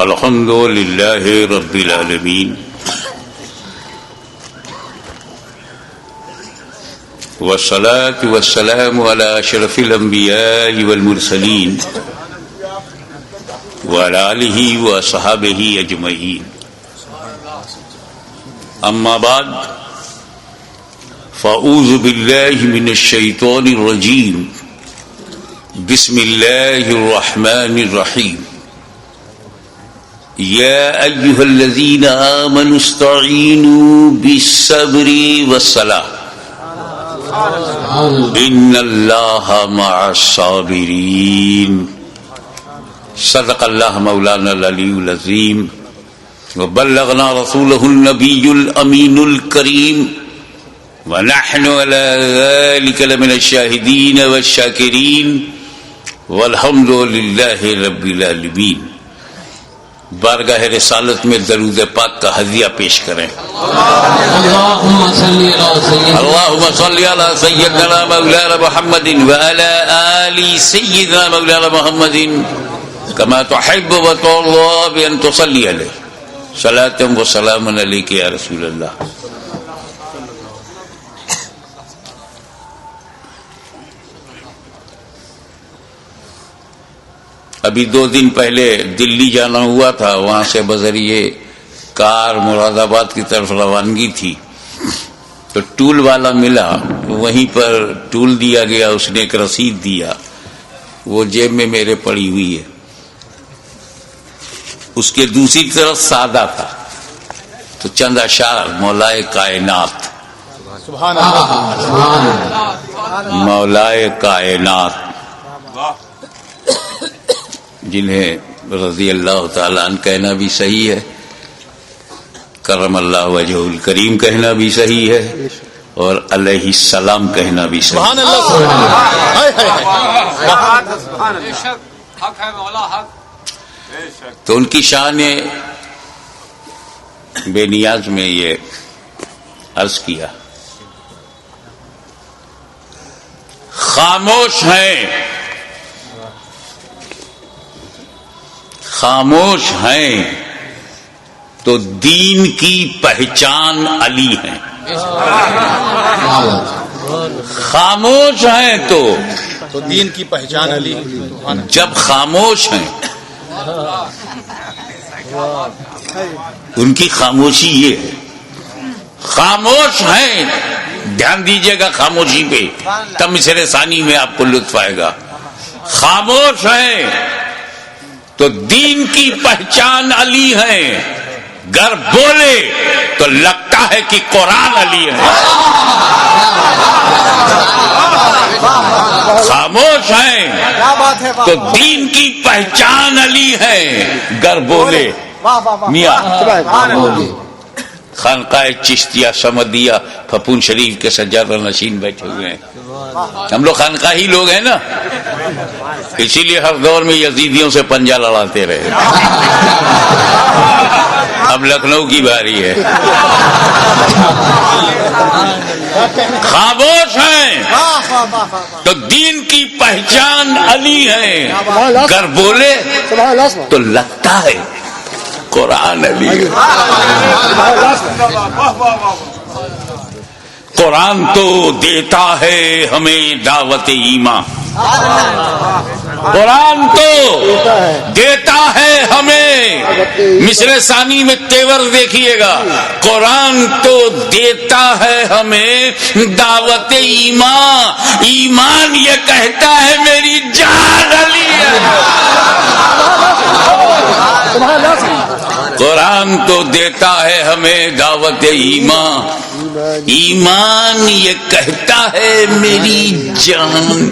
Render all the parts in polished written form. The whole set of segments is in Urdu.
الحمد للہ رب العالمین والصلاة والسلام على اشرف الانبیاء والمرسلین وعلى آلہ واصحابہ اجمعین. اما بعد فاعوذ باللہ من الشیطان الرجیم. بسم اللہ الرحمن الرحیم. یا ایہا الذین آمنوا استعینوا بالصبر والصلاۃ ان اللہ مع الصابرین. صدق اللہ مولانا العلی العظیم وبلغنا رسولہ النبی الامین الکریم ونحن على ذلك لمن الشاہدین والشاکرین والحمد للہ رب العالمین. بارگاہ رسالت میں درود پاک کا ہدیہ پیش کریں. اللہم صلی علی سیدنا مولانا محمد وعلی آل سیدنا مولانا محمد کما تحب وترضى بأن تصلی علیہ صلاۃ و سلام علیک یا رسول اللہ. ابھی 2 دن پہلے دلی جانا ہوا تھا، وہاں سے بذریعے کار مراد آباد کی طرف روانگی تھی تو ٹول والا ملا، وہیں پر ٹول دیا گیا، اس نے ایک رسید دیا، وہ جیب میں میرے پڑی ہوئی ہے. اس کے دوسری طرف سادہ تھا تو چند اشعار مولائے کائنات، مولائے کائنات جنہیں رضی اللہ تعالیٰ عنہ کہنا بھی صحیح ہے، کرم اللہ وجہ الکریم کہنا بھی صحیح ہے، اور علیہ السلام کہنا بھی صحیح ہے. تو ان کی شان بے نیاز میں یہ عرض کیا، خاموش ہیں، خاموش ہیں تو دین کی پہچان علی ہیں. خاموش ہیں تو دین کی پہچان علی. جب خاموش ہیں ان کی خاموشی یہ ہے، خاموش ہیں، دھیان دیجئے گا خاموشی پہ، تب مصرع ثانی میں آپ کو لطف آئے گا. خاموش ہیں تو دین کی پہچان علی ہے، گر بولے تو لگتا ہے کہ قرآن علی ہے. خاموش ہیں تو دین کی پہچان علی ہے، گر بولے. میاں خانقاہ چشتیہ سمدیہ پھپون شریف کے سجادہ نشین بیٹھے ہوئے ہیں. ہم لوگ خانقاہی لوگ ہیں نا، اسی لیے ہر دور میں یزیدیوں سے پنجہ لڑاتے رہے. اب لکھنؤ کی باری ہے. خاموش ہیں تو دین کی پہچان علی ہے، گر بولے تو لگتا ہے قرآن علی ہے. قرآن تو دیتا ہے ہمیں دعوت ایمان، قرآن تو دیتا ہے ہمیں. مصرع ثانی میں تیور دیکھیے گا، قرآن تو دیتا ہے ہمیں دعوت ایمان، ایمان یہ کہتا ہے میری جان علی ہے. قرآن تو دیتا ہے ہمیں دعوت ایمان، ایمان یہ کہتا ہے میری جان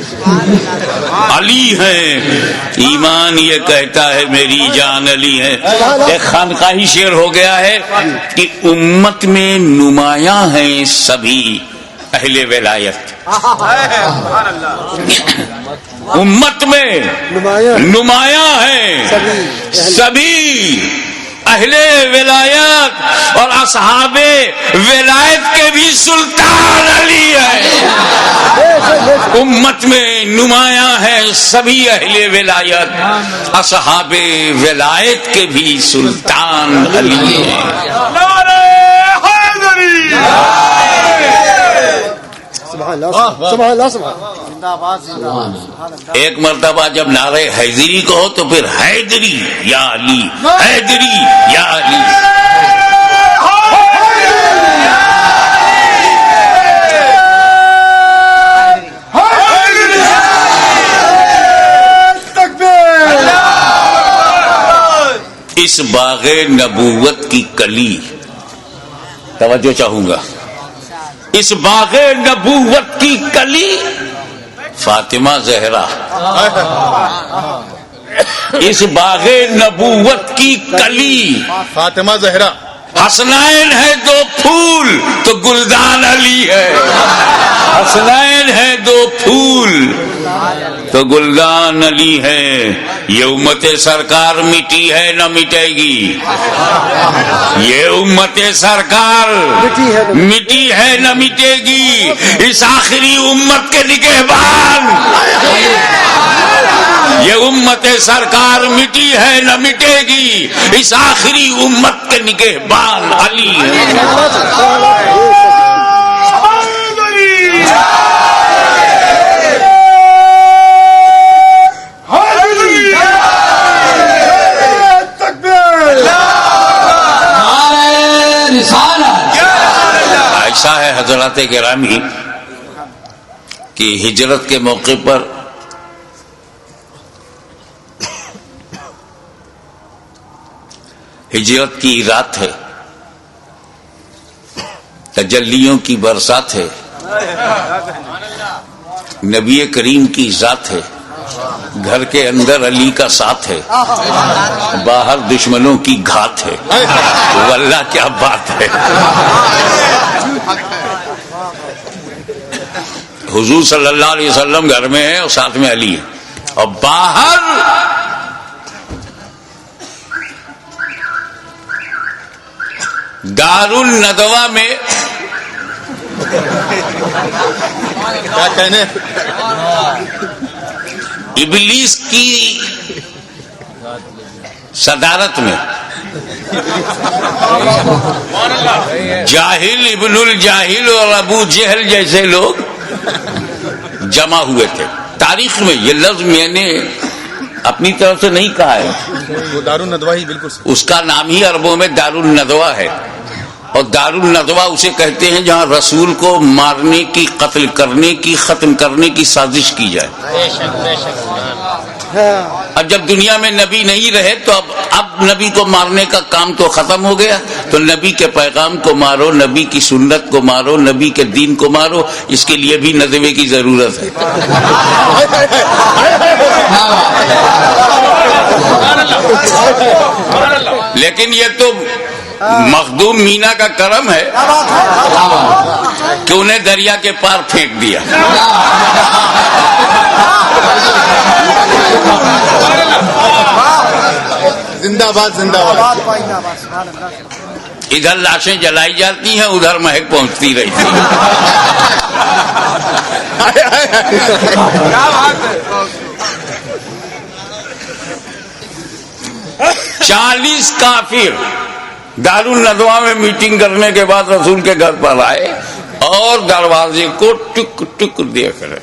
علی ہے. ایمان یہ کہتا ہے میری جان علی ہے. ایک خانقاہی شعر ہو گیا ہے کہ امت میں نمایاں ہیں سبھی اہل ولایت. امت میں نمایاں ہیں سبھی اہل ولایت اور اصحاب ولایت کے بھی سلطان علی ہے. امت میں نمایاں ہے سبھی اہل ولایت، اصحاب ولایت کے بھی سلطان علی ہیں. ایک مرتبہ جب نعرہ حیدری کہو تو پھر حیدری یا علی، حیدری یا علی. اس باغ نبوت کی کلی، توجہ چاہوں گا، اس باغ نبوت کی کلی فاطمہ زہرا، اس باغ نبوت کی کلی فاطمہ زہرا. حسنین ہے دو پھول تو گلدان علی ہے، حسنین ہے دو پھول تو گلدان علی ہے. یہ امت سرکار مٹی ہے نہ مٹے گی، یہ امت سرکار مٹی ہے نہ مٹے گی. اس آخری امت کے نگہبان، یہ امت سرکار مٹی ہے نہ مٹے گی، اس آخری امت کے نگہبان علی ہے. ایسا ہے حضرات گرامی کہ ہجرت کے موقع پر ہجرت کی رات ہے، تجلیوں کی برسات ہے، نبی کریم کی ذات ہے، گھر کے اندر علی کا ساتھ ہے، باہر دشمنوں کی گھات ہے. واللہ کیا بات ہے. حضور صلی اللہ علیہ وسلم گھر میں ہے اور ساتھ میں علی ہے، اور باہر دار الندوہ میں کیا کہنے ابلیس کی صدارت میں جاہل ابن الجاہل اور ابو جہل جیسے لوگ جمع ہوئے تھے. تاریخ میں یہ لفظ میں نے اپنی طرف سے نہیں کہا ہے، وہ دار الندوہ ہی بالکل اس کا نام ہی عربوں میں دار الندوہ ہے. اور دار الندوہ اسے کہتے ہیں جہاں رسول کو مارنے کی، قتل کرنے کی، ختم کرنے کی سازش کی جائے. اب جب دنیا میں نبی نہیں رہے تو اب نبی کو مارنے کا کام تو ختم ہو گیا، تو نبی کے پیغام کو مارو، نبی کی سنت کو مارو، نبی کے دین کو مارو. اس کے لیے بھی ندوے کی ضرورت ہے. لیکن یہ تو مخدوم مینا کا کرم ہے کہ انہیں دریا کے پار پھینک دیا. زندہ باد زندہ باد. ادھر لاشیں جلائی جاتی ہیں، ادھر مہک پہنچتی رہتی ہے. 40 کافر دار الندوہ میں میٹنگ کرنے کے بعد رسول کے گھر پر آئے اور دروازے کو ٹک ٹک دیکھ رہے.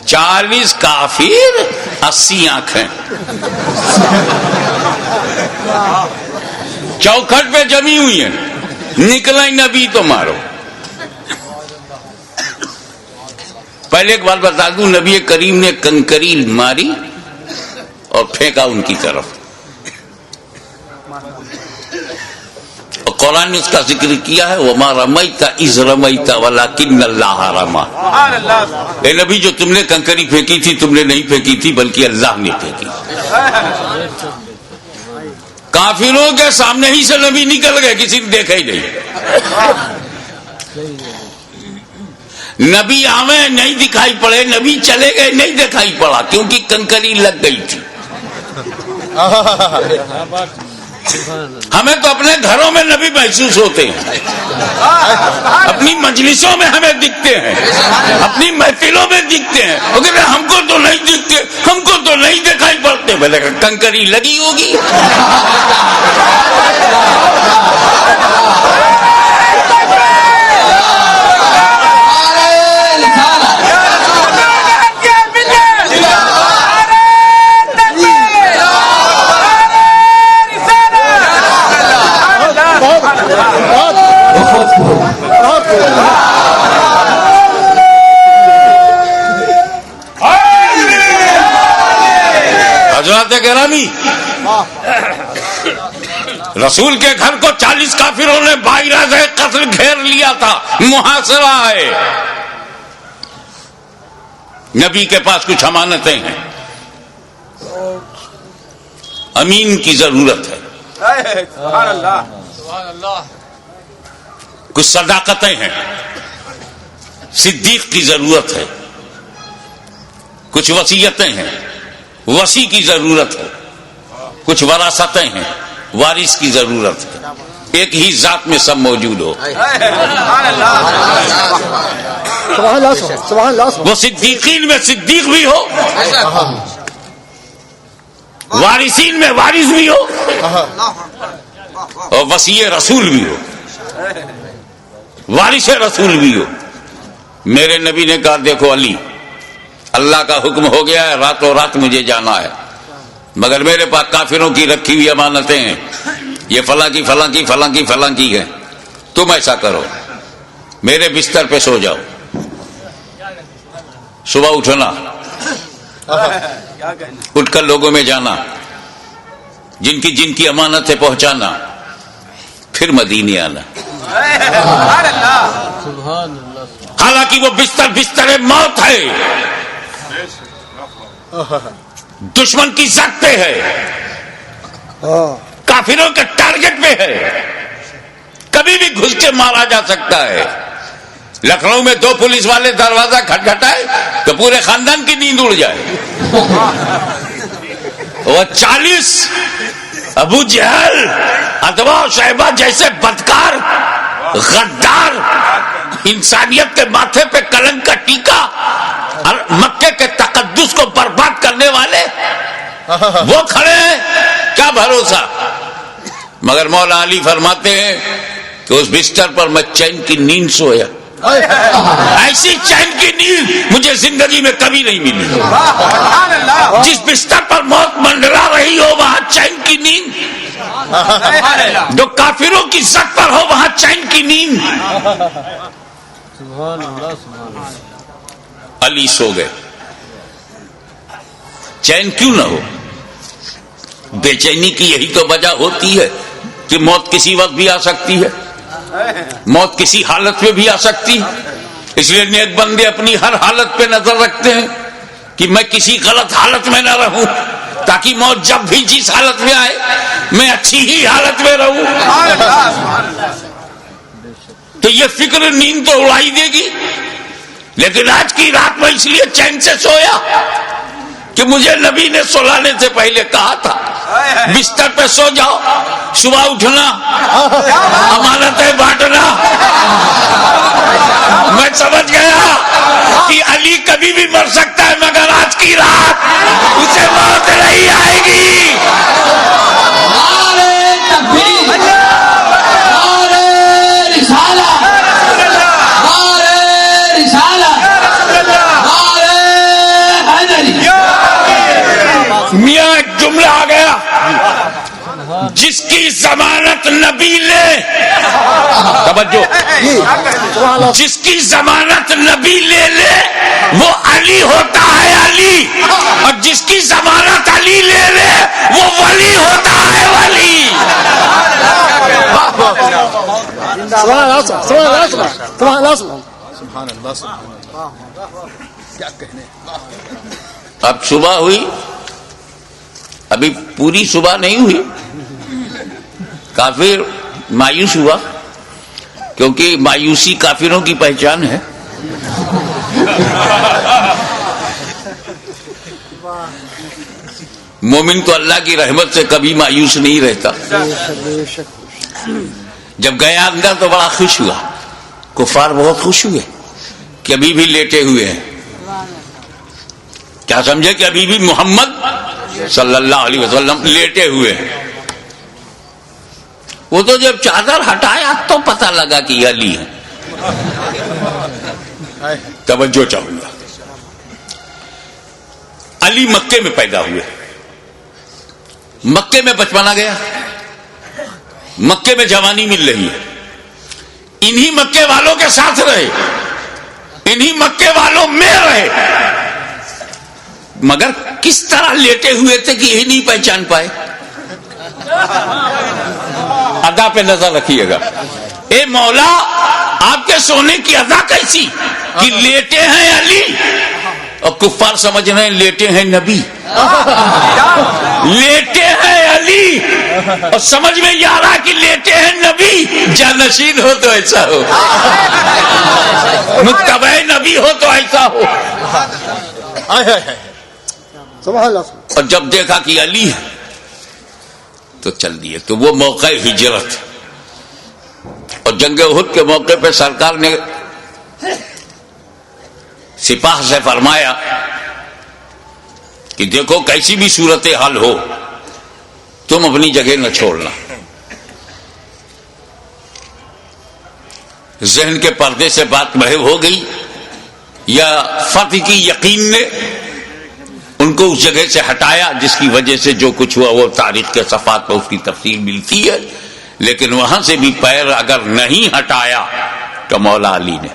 40 کافر، 80 آنکھیں چوکھٹ پہ جمی ہوئی ہیں. نکلا نبی تو مارو. پہلے ایک بات بتا دوں، نبی کریم نے کنکری ماری اور پھینکا ان کی طرف. اور قرآن نے اس کا ذکر کیا ہے، وَمَا رَمَيْتَ إِذْ رَمَيْتَ وَلَكِنَّ اللَّهَ رَمَى. اے نبی، جو تم نے کنکری پھینکی تھی تم نے نہیں پھینکی تھی بلکہ اللہ نے پھینکی. کافروں کے سامنے ہی سے نبی نکل گئے، کسی نے دیکھا ہی نہیں. نبی آوے نہیں دکھائی پڑے، نبی چلے گئے نہیں دکھائی پڑا، کیونکہ کنکری لگ گئی تھی. ہمیں تو اپنے گھروں میں نبی محسوس ہوتے ہیں، اپنی مجلسوں میں ہمیں دکھتے ہیں، اپنی محفلوں میں دکھتے ہیں، لیکن ہم کو تو نہیں دکھتے، ہم کو تو نہیں دکھائی پڑتے۔ بولے کہ کنکری لگی ہوگی۔ حضرات گرامی، رسول کے گھر کو 40 کافروں نے باعث قتل گھیر لیا تھا، محاصرہ ہے۔ نبی کے پاس کچھ امانتیں ہیں، امین کی ضرورت ہے، کچھ صداقتیں ہیں، صدیق کی ضرورت ہے، کچھ وصیتیں ہیں، وصی کی ضرورت ہے، کچھ وراثتیں ہیں، وارث کی ضرورت ہے۔ ایک ہی ذات میں سب موجود ہو۔ وہ صدیقین میں صدیق بھی ہو، وارثین میں وارث بھی ہو، اور وصی رسول بھی ہو، وارث رسول بھی ہو۔ میرے نبی نے کہا دیکھو علی، اللہ کا حکم ہو گیا ہے، راتوں رات مجھے جانا ہے، مگر میرے پاس کافروں کی رکھی ہوئی امانتیں ہیں، یہ فلاں کی فلاں کی فلاں کی فلاں کی ہے، تم ایسا کرو میرے بستر پہ سو جاؤ، صبح اٹھنا، اٹھ کر لوگوں میں جانا، جن کی امانتیں پہنچانا، پھر مدینے آنا۔ حالانکہ وہ بستر موت ہے، دشمن کی زد پہ ہے، کافروں کے ٹارگٹ پہ ہے، کبھی بھی گھس کے مارا جا سکتا ہے۔ لکھنؤ میں 2 پولیس والے دروازہ کھٹکھٹائے تو پورے خاندان کی نیند اڑ جائے۔ وہ 40 ابو جہل، ادوا و شیبہ جیسے بدکار، غدار، انسانیت کے ماتھے پہ کلنک کا ٹیکا اور مکے کے تقدس کو برباد کرنے والے وہ کھڑے ہیں، کیا بھروسہ۔ مگر مولا علی فرماتے ہیں کہ اس بستر پر میں چین کی نیند سویا، ایسی چین کی نیند مجھے زندگی میں کبھی نہیں ملی۔ جس بستر پر موت منڈرا رہی ہو وہاں چین کی نیند، جو کافروں کی زد پر ہو وہاں چین کی نیند۔ علی سو گئے، چین کیوں نہ ہو؟ بے چینی کی یہی تو وجہ ہوتی ہے کہ موت کسی وقت بھی آ سکتی ہے، موت کسی حالت میں بھی آ سکتی ہے۔ اس لیے نیک بندے اپنی ہر حالت پہ نظر رکھتے ہیں کہ میں کسی غلط حالت میں نہ رہوں، تاکہ موت جب بھی جس حالت میں آئے میں اچھی ہی حالت میں رہوں۔ تو یہ فکر نیند تو اڑائی دے گی، لیکن آج کی رات میں اس لیے چین سے سویا کہ مجھے نبی نے سلانے سے پہلے کہا تھا بستر پہ سو جاؤ، صبح اٹھنا، امانتیں بانٹنا۔ میں سمجھ گیا کہ علی کبھی بھی مر سکتا ہے، مگر آج کی رات اسے موت نہیں آئے گی۔ میاں ایک جملہ آ گیا، جس کی ضمانت نبی لے، توجہ، جس کی ضمانت نبی لے وہ علی ہوتا ہے، علی، اور جس کی ضمانت علی لے وہ ولی ہوتا ہے، ولی۔ اب صبح ہوئی، ابھی پوری صبح نہیں ہوئی، کافر مایوس ہوا، کیونکہ مایوسی کافروں کی پہچان ہے۔ مومن تو اللہ کی رحمت سے کبھی مایوس نہیں رہتا. جب گیا اندر تو بڑا خوش ہوا. کفار بہت خوش ہوئے کہ ابھی بھی لیٹے ہوئے ہیں. کیا سمجھے کہ ابھی بھی محمد صلی اللہ علیہ وسلم لیٹے ہوئے ہیں. وہ تو جب چادر ہٹایا تو پتہ لگا کہ یہ علی ہے. توجہ چاہوں گا. علی مکے میں پیدا ہوئے. مکے میں بچپنا گیا, مکے میں جوانی مل رہی ہے. انہی مکے والوں کے ساتھ رہے, انہی مکے والوں میں رہے, مگر کس طرح لیٹے ہوئے تھے کہ یہ نہیں پہچان پائے. ادا پہ نظر رکھیے گا. اے مولا آپ کے سونے کی ادا کیسی کہ لیٹے ہیں علی, اور کفار سمجھ رہے ہیں لیٹے ہیں نبی. لیٹے ہیں علی اور سمجھ میں یہ آ رہا کہ لیٹے ہیں نبی. جانشین ہو تو ایسا ہو, متبع نبی ہو تو ایسا ہو. اور جب دیکھا کہ علی ہے تو چل دیے. تو وہ موقع ہجرت اور جنگ احد کے موقع پہ سرکار نے سپاہ سے فرمایا کہ دیکھو کیسی بھی صورت حال ہو تم اپنی جگہ نہ چھوڑنا. ذہن کے پردے سے بات محو ہو گئی یا فتح کی یقین نے ان کو اس جگہ سے ہٹایا جس کی وجہ سے جو کچھ ہوا وہ تاریخ کے صفحات پر اس کی تفصیل ملتی ہے. لیکن وہاں سے بھی پیر اگر نہیں ہٹایا تو مولا علی نے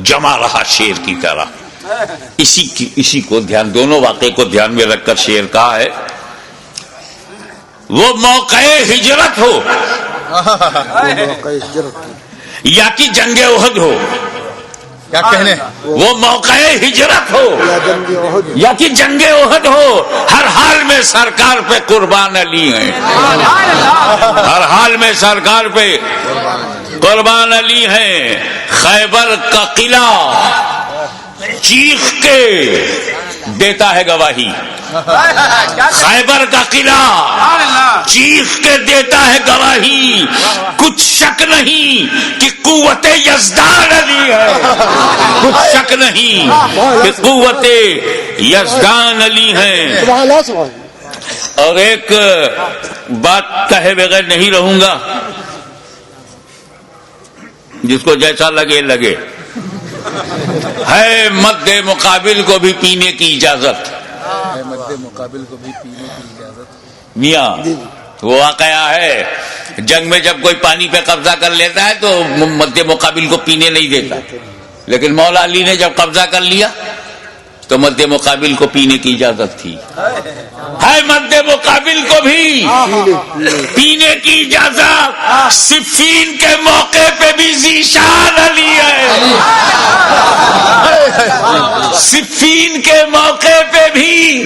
جمع رہا شیر کی طرح. اسی کو دھیان, دونوں واقعے کو دھیان میں رکھ کر شیر کہا ہے. وہ موقع ہجرت ہو یا کہ جنگ احد ہو, کیا کہنے, وہ موقع ہجرت ہو یا کہ جنگ احد ہو, ہر حال میں سرکار پہ قربان علی ہیں. ہر حال میں سرکار پہ قربان علی ہیں. خیبر کا قلعہ چیخ کے دیتا ہے گواہی. خیبر کا قلعہ چیخ کے دیتا ہے گواہی. کچھ شک نہیں کہ قوت یزدان علی ہے, کچھ شک نہیں کہ قوت یزدان علی ہے. اور ایک بات کہے بغیر نہیں رہوں گا, جس کو جیسا لگے لگے. ہے مد مقابل کو بھی پینے کی اجازت. مد مقابل کو بھی پینے کی اجازت. میاں وہ واقعہ ہے, جنگ میں جب کوئی پانی پہ قبضہ کر لیتا ہے تو مد مقابل کو پینے نہیں دیتا, لیکن مولا علی نے جب قبضہ کر لیا تو مد مقابل کو پینے کی اجازت تھی. ہے مد مقابل کو بھی پینے کی اجازت. صفین کے موقع پہ بھی ذیشان علی ہے. صفین کے موقع پہ بھی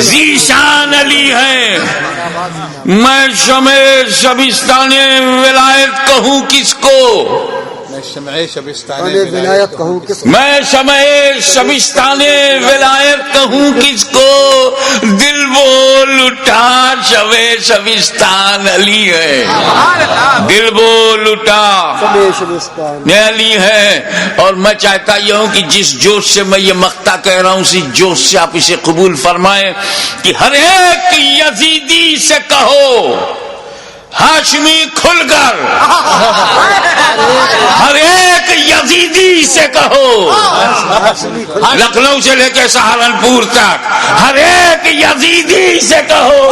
ذیشان علی ہے. میں شمع شبستان ولایت کہوں کس کو, میں شمع شبستان ولایت کہوں کس کو, دل بول اٹھا شمع شبستان علی ہے. دل بول اٹھا علی ہے. اور میں چاہتا یہ ہوں کہ جس جوش سے میں یہ مقطع کہہ رہا ہوں اسی جوش سے آپ اسے قبول فرمائیں کہ ہر ایک یزیدی سے کہو ہاشمی کھل کر, ہر ایک یزیدی سے کہو, لکھنؤ سے لے کے سہارنپور تک ہر ایک یزیدی سے کہو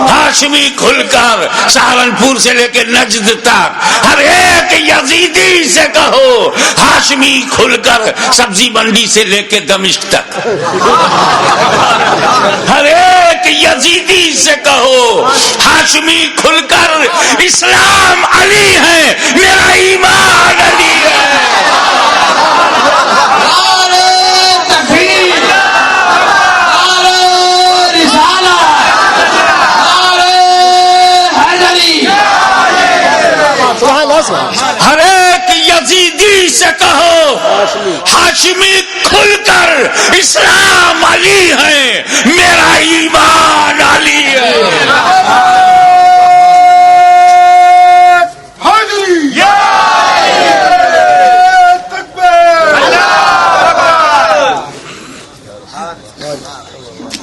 ہاشمی کھل کر, سہارنپور سے لے کے نجد تک ہر ایک یزیدی سے کہو ہاشمی کھل کر, سبزی منڈی سے لے کے دمشق تک ہر ایک یزیدی سے کہو ہاشمی کھل کر, اسلام علی ہے, میرا ایمان علی ہے. ہر ایک یزیدی سے کہو ہاشمی کھل کر اسلام علی ہے، میرا ایمان علی ہے.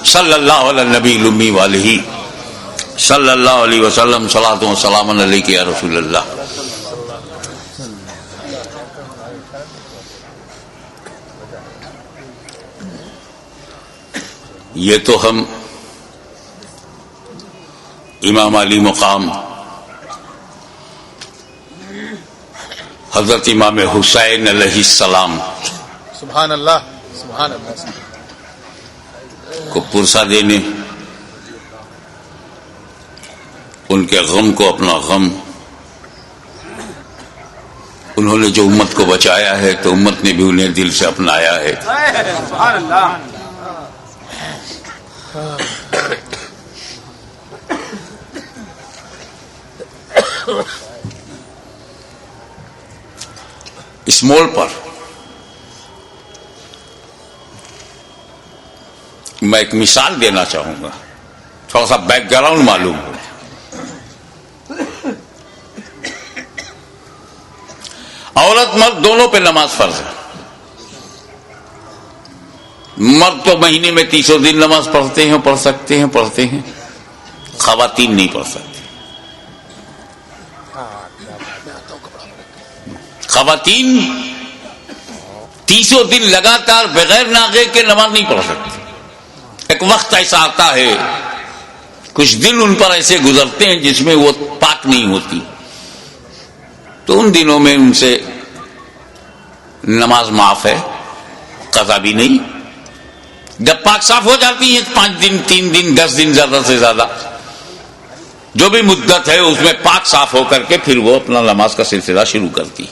صلی اللہ علیہ نبی الامی والہ صلی اللہ علیہ وسلم. صلاۃ و سلام علیک یا رسول اللہ. یہ تو ہم امام علی مقام حضرت امام حسین علیہ السلام سبحان اللہ سبحان اللہ کو پرسا دینے، ان کے غم کو اپنا غم، انہوں نے جو امت کو بچایا ہے تو امت نے بھی انہیں دل سے اپنایا ہے. سبحان اللہ. اس موڑ پر میں ایک مثال دینا چاہوں گا، تھوڑا سا بیک گراؤنڈ معلوم ہو. عورت مرد دونوں پہ نماز فرض ہے. مرد تو مہینے میں 300 دن نماز پڑھتے ہیں. خواتین نہیں پڑھ سکتی. خواتین 300 دن لگاتار بغیر ناغے کے نماز نہیں پڑھ سکتی. ایک وقت ایسا آتا ہے، کچھ دن ان پر ایسے گزرتے ہیں جس میں وہ پاک نہیں ہوتی، تو ان دنوں میں ان سے نماز معاف ہے، قضا بھی نہیں. جب پاک صاف ہو جاتی ہے 5 دن 3 دن 10 دن زیادہ سے زیادہ جو بھی مدت ہے اس میں پاک صاف ہو کر کے پھر وہ اپنا نماز کا سلسلہ شروع کرتی.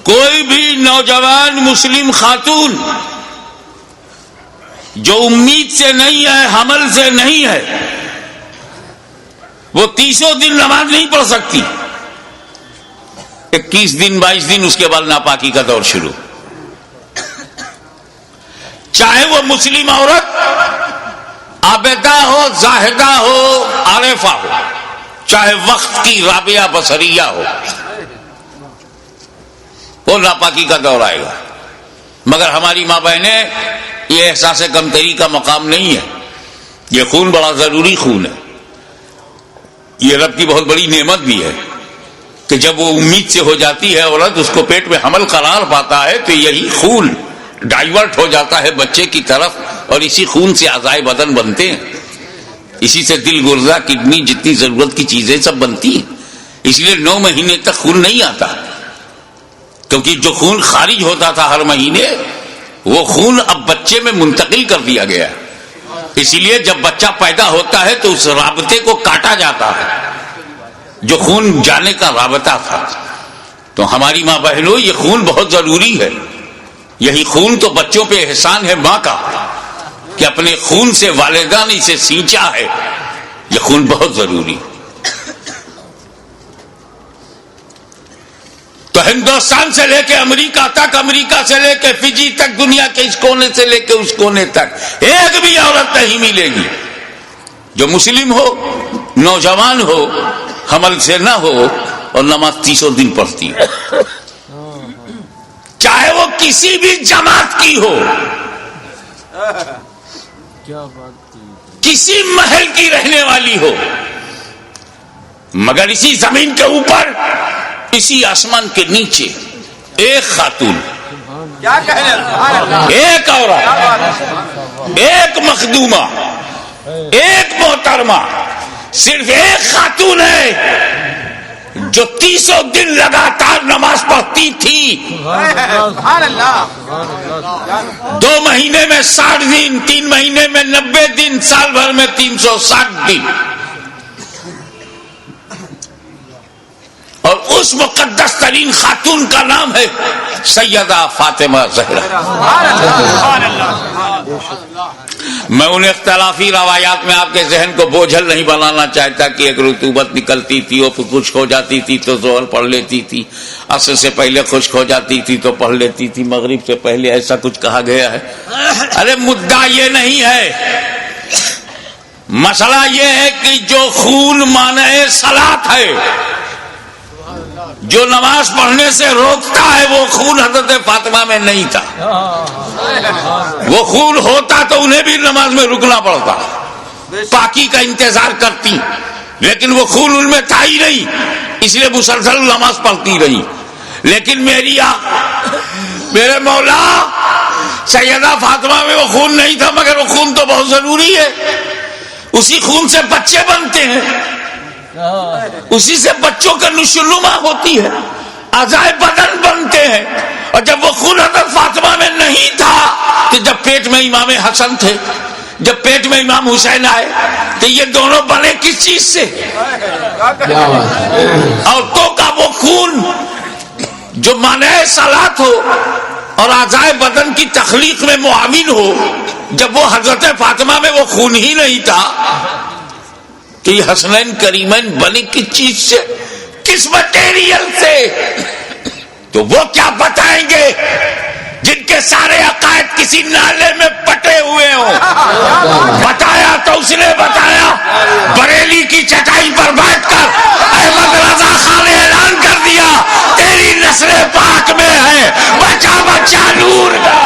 کوئی بھی نوجوان مسلم خاتون جو امید سے نہیں ہے، حمل سے نہیں ہے، وہ 300 دن نماز نہیں پڑھ سکتی. 21 دن 22 دن اس کے بعد ناپاکی کا دور شروع. چاہے وہ مسلم عورت عابدہ ہو، زاہدہ ہو، عارفہ ہو، چاہے وقت کی رابعہ بصریہ ہو، وہ ناپاکی کا دور آئے گا. مگر ہماری ماں بہنیں، یہ احساس کمتری کا مقام نہیں ہے. یہ خون بڑا ضروری خون ہے. یہ رب کی بہت بڑی نعمت بھی ہے کہ جب وہ امید سے ہو جاتی ہے عورت، اس کو پیٹ میں حمل قرار پاتا ہے تو یہی خون ڈائیورٹ ہو جاتا ہے بچے کی طرف، اور اسی خون سے اعضائے بدن بنتے ہیں. اسی سے دل، گردہ، کڈنی، جتنی ضرورت کی چیزیں سب بنتی ہیں. اس لیے 9 مہینے تک خون نہیں آتا، کیونکہ جو خون خارج ہوتا تھا ہر مہینے، وہ خون اب بچے میں منتقل کر دیا گیا. اسی لیے جب بچہ پیدا ہوتا ہے تو اس رابطے کو کاٹا جاتا ہے جو خون جانے کا رابطہ تھا. تو ہماری ماں بہنوں، یہ خون بہت ضروری ہے. یہی خون تو بچوں پہ احسان ہے ماں کا کہ اپنے خون سے والدہ نے اسے سینچا ہے. یہ خون بہت ضروری. تو ہندوستان سے لے کے امریکہ تک، امریکہ سے لے کے فجی تک، دنیا کے اس کونے سے لے کے اس کونے تک ایک بھی عورت نہیں ملے گی جو مسلم ہو، نوجوان ہو، حمل سے نہ ہو اور نماز 300 دن پڑھتی ہو، چاہے وہ کسی بھی جماعت کی ہو، کسی محل کی رہنے والی ہو. مگر اسی زمین کے اوپر، اسی آسمان کے نیچے ایک خاتون، ایک عورت، ایک مخدومہ، ایک محترمہ، صرف ایک خاتون ہے جو 300 دن لگاتار نماز پڑھتی تھی. 2 مہینے میں 60 دن، 3 مہینے میں 90 دن، سال بھر میں 360 دن. اور اس مقدس ترین خاتون کا نام ہے سیدہ فاطمہ زہرا. میں ان اختلافی روایات میں آپ کے ذہن کو بوجھل نہیں بنانا چاہتا کہ ایک رطوبت نکلتی تھی اور پھر خشک ہو جاتی تھی تو ظہر پڑھ لیتی تھی, عصر سے پہلے خشک ہو جاتی تھی تو پڑھ لیتی تھی, مغرب سے پہلے, ایسا کچھ کہا گیا ہے. ارے مدعا یہ نہیں ہے, مسئلہ یہ ہے کہ جو خون مانع صلاۃ ہے, جو نماز پڑھنے سے روکتا ہے, وہ خون حضرت فاطمہ میں نہیں تھا. وہ خون ہوتا تو انہیں بھی نماز میں رکنا پڑتا, پاکی کا انتظار کرتی, لیکن وہ خون ان میں تھا ہی نہیں, اس لیے مسلسل نماز پڑھتی رہی. لیکن میرے مولا سیدہ فاطمہ میں وہ خون نہیں تھا, مگر وہ خون تو بہت ضروری ہے. اسی خون سے بچے بنتے ہیں, اسی سے بچوں کا نشوونما ہوتی ہے, اعضائے بدن بنتے ہیں. اور جب وہ خون حضرت فاطمہ میں نہیں تھا تو جب پیٹ میں امام حسن تھے, جب پیٹ میں امام حسین آئے تو یہ دونوں بنے کس چیز سے؟ عورتوں کا وہ خون جو مانع صلاۃ ہو اور اعضائے بدن کی تخلیق میں معاون ہو, جب وہ حضرت فاطمہ میں وہ خون ہی نہیں تھا تو یہ حسنین کریمین بنے کس چیز سے, کس مٹیریل سے؟ تو وہ کیا بتائیں گے جن کے سارے عقائد کسی نالے میں پٹے ہوئے ہوں؟ بتایا تو اس نے بتایا, بریلی کی چٹائی پر بیٹھ کر احمد رضا خان نے اعلان کر دیا تیری نسل پاک میں ہے بچہ بچہ نور کا.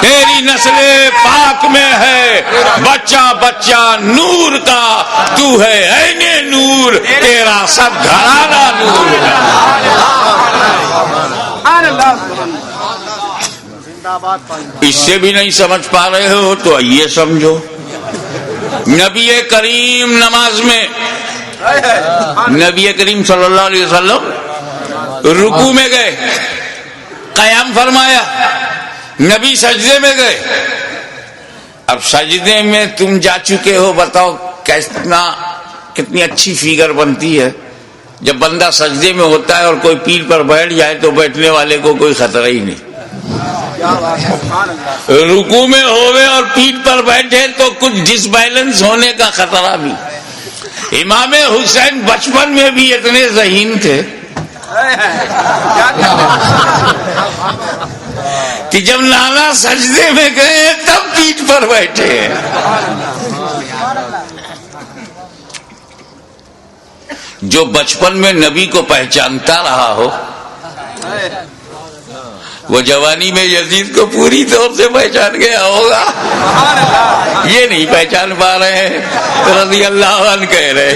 تیری نسل پاک میں ہے بچہ بچہ نور کا, تو ہے عین نور, تیرا سب گھرانہ نور کا. اس سے بھی نہیں سمجھ پا رہے ہو تو یہ سمجھو, نبی کریم نماز میں, نبی کریم صلی اللہ علیہ وسلم رکوع میں گئے, قیام فرمایا, نبی سجدے میں گئے. اب سجدے میں تم جا چکے ہو, بتاؤ کتنی اچھی فگر بنتی ہے جب بندہ سجدے میں ہوتا ہے اور کوئی پیر پر بیٹھ جائے تو بیٹھنے والے کو کوئی خطرہ ہی نہیں. رکوع میں ہوئے اور پیٹھ پر بیٹھے تو کچھ ڈس بیلنس ہونے کا خطرہ بھی. امام حسین بچپن میں بھی اتنے ذہین تھے کہ جب نانا سجدے میں گئے تب پیٹھ پر بیٹھے. جو بچپن میں نبی کو پہچانتا رہا ہو وہ جوانی میں یزید کو پوری طور سے پہچان گیا ہوگا. یہ نہیں پہچان پا رہے ہیں, رضی اللہ عنہ کہہ رہے.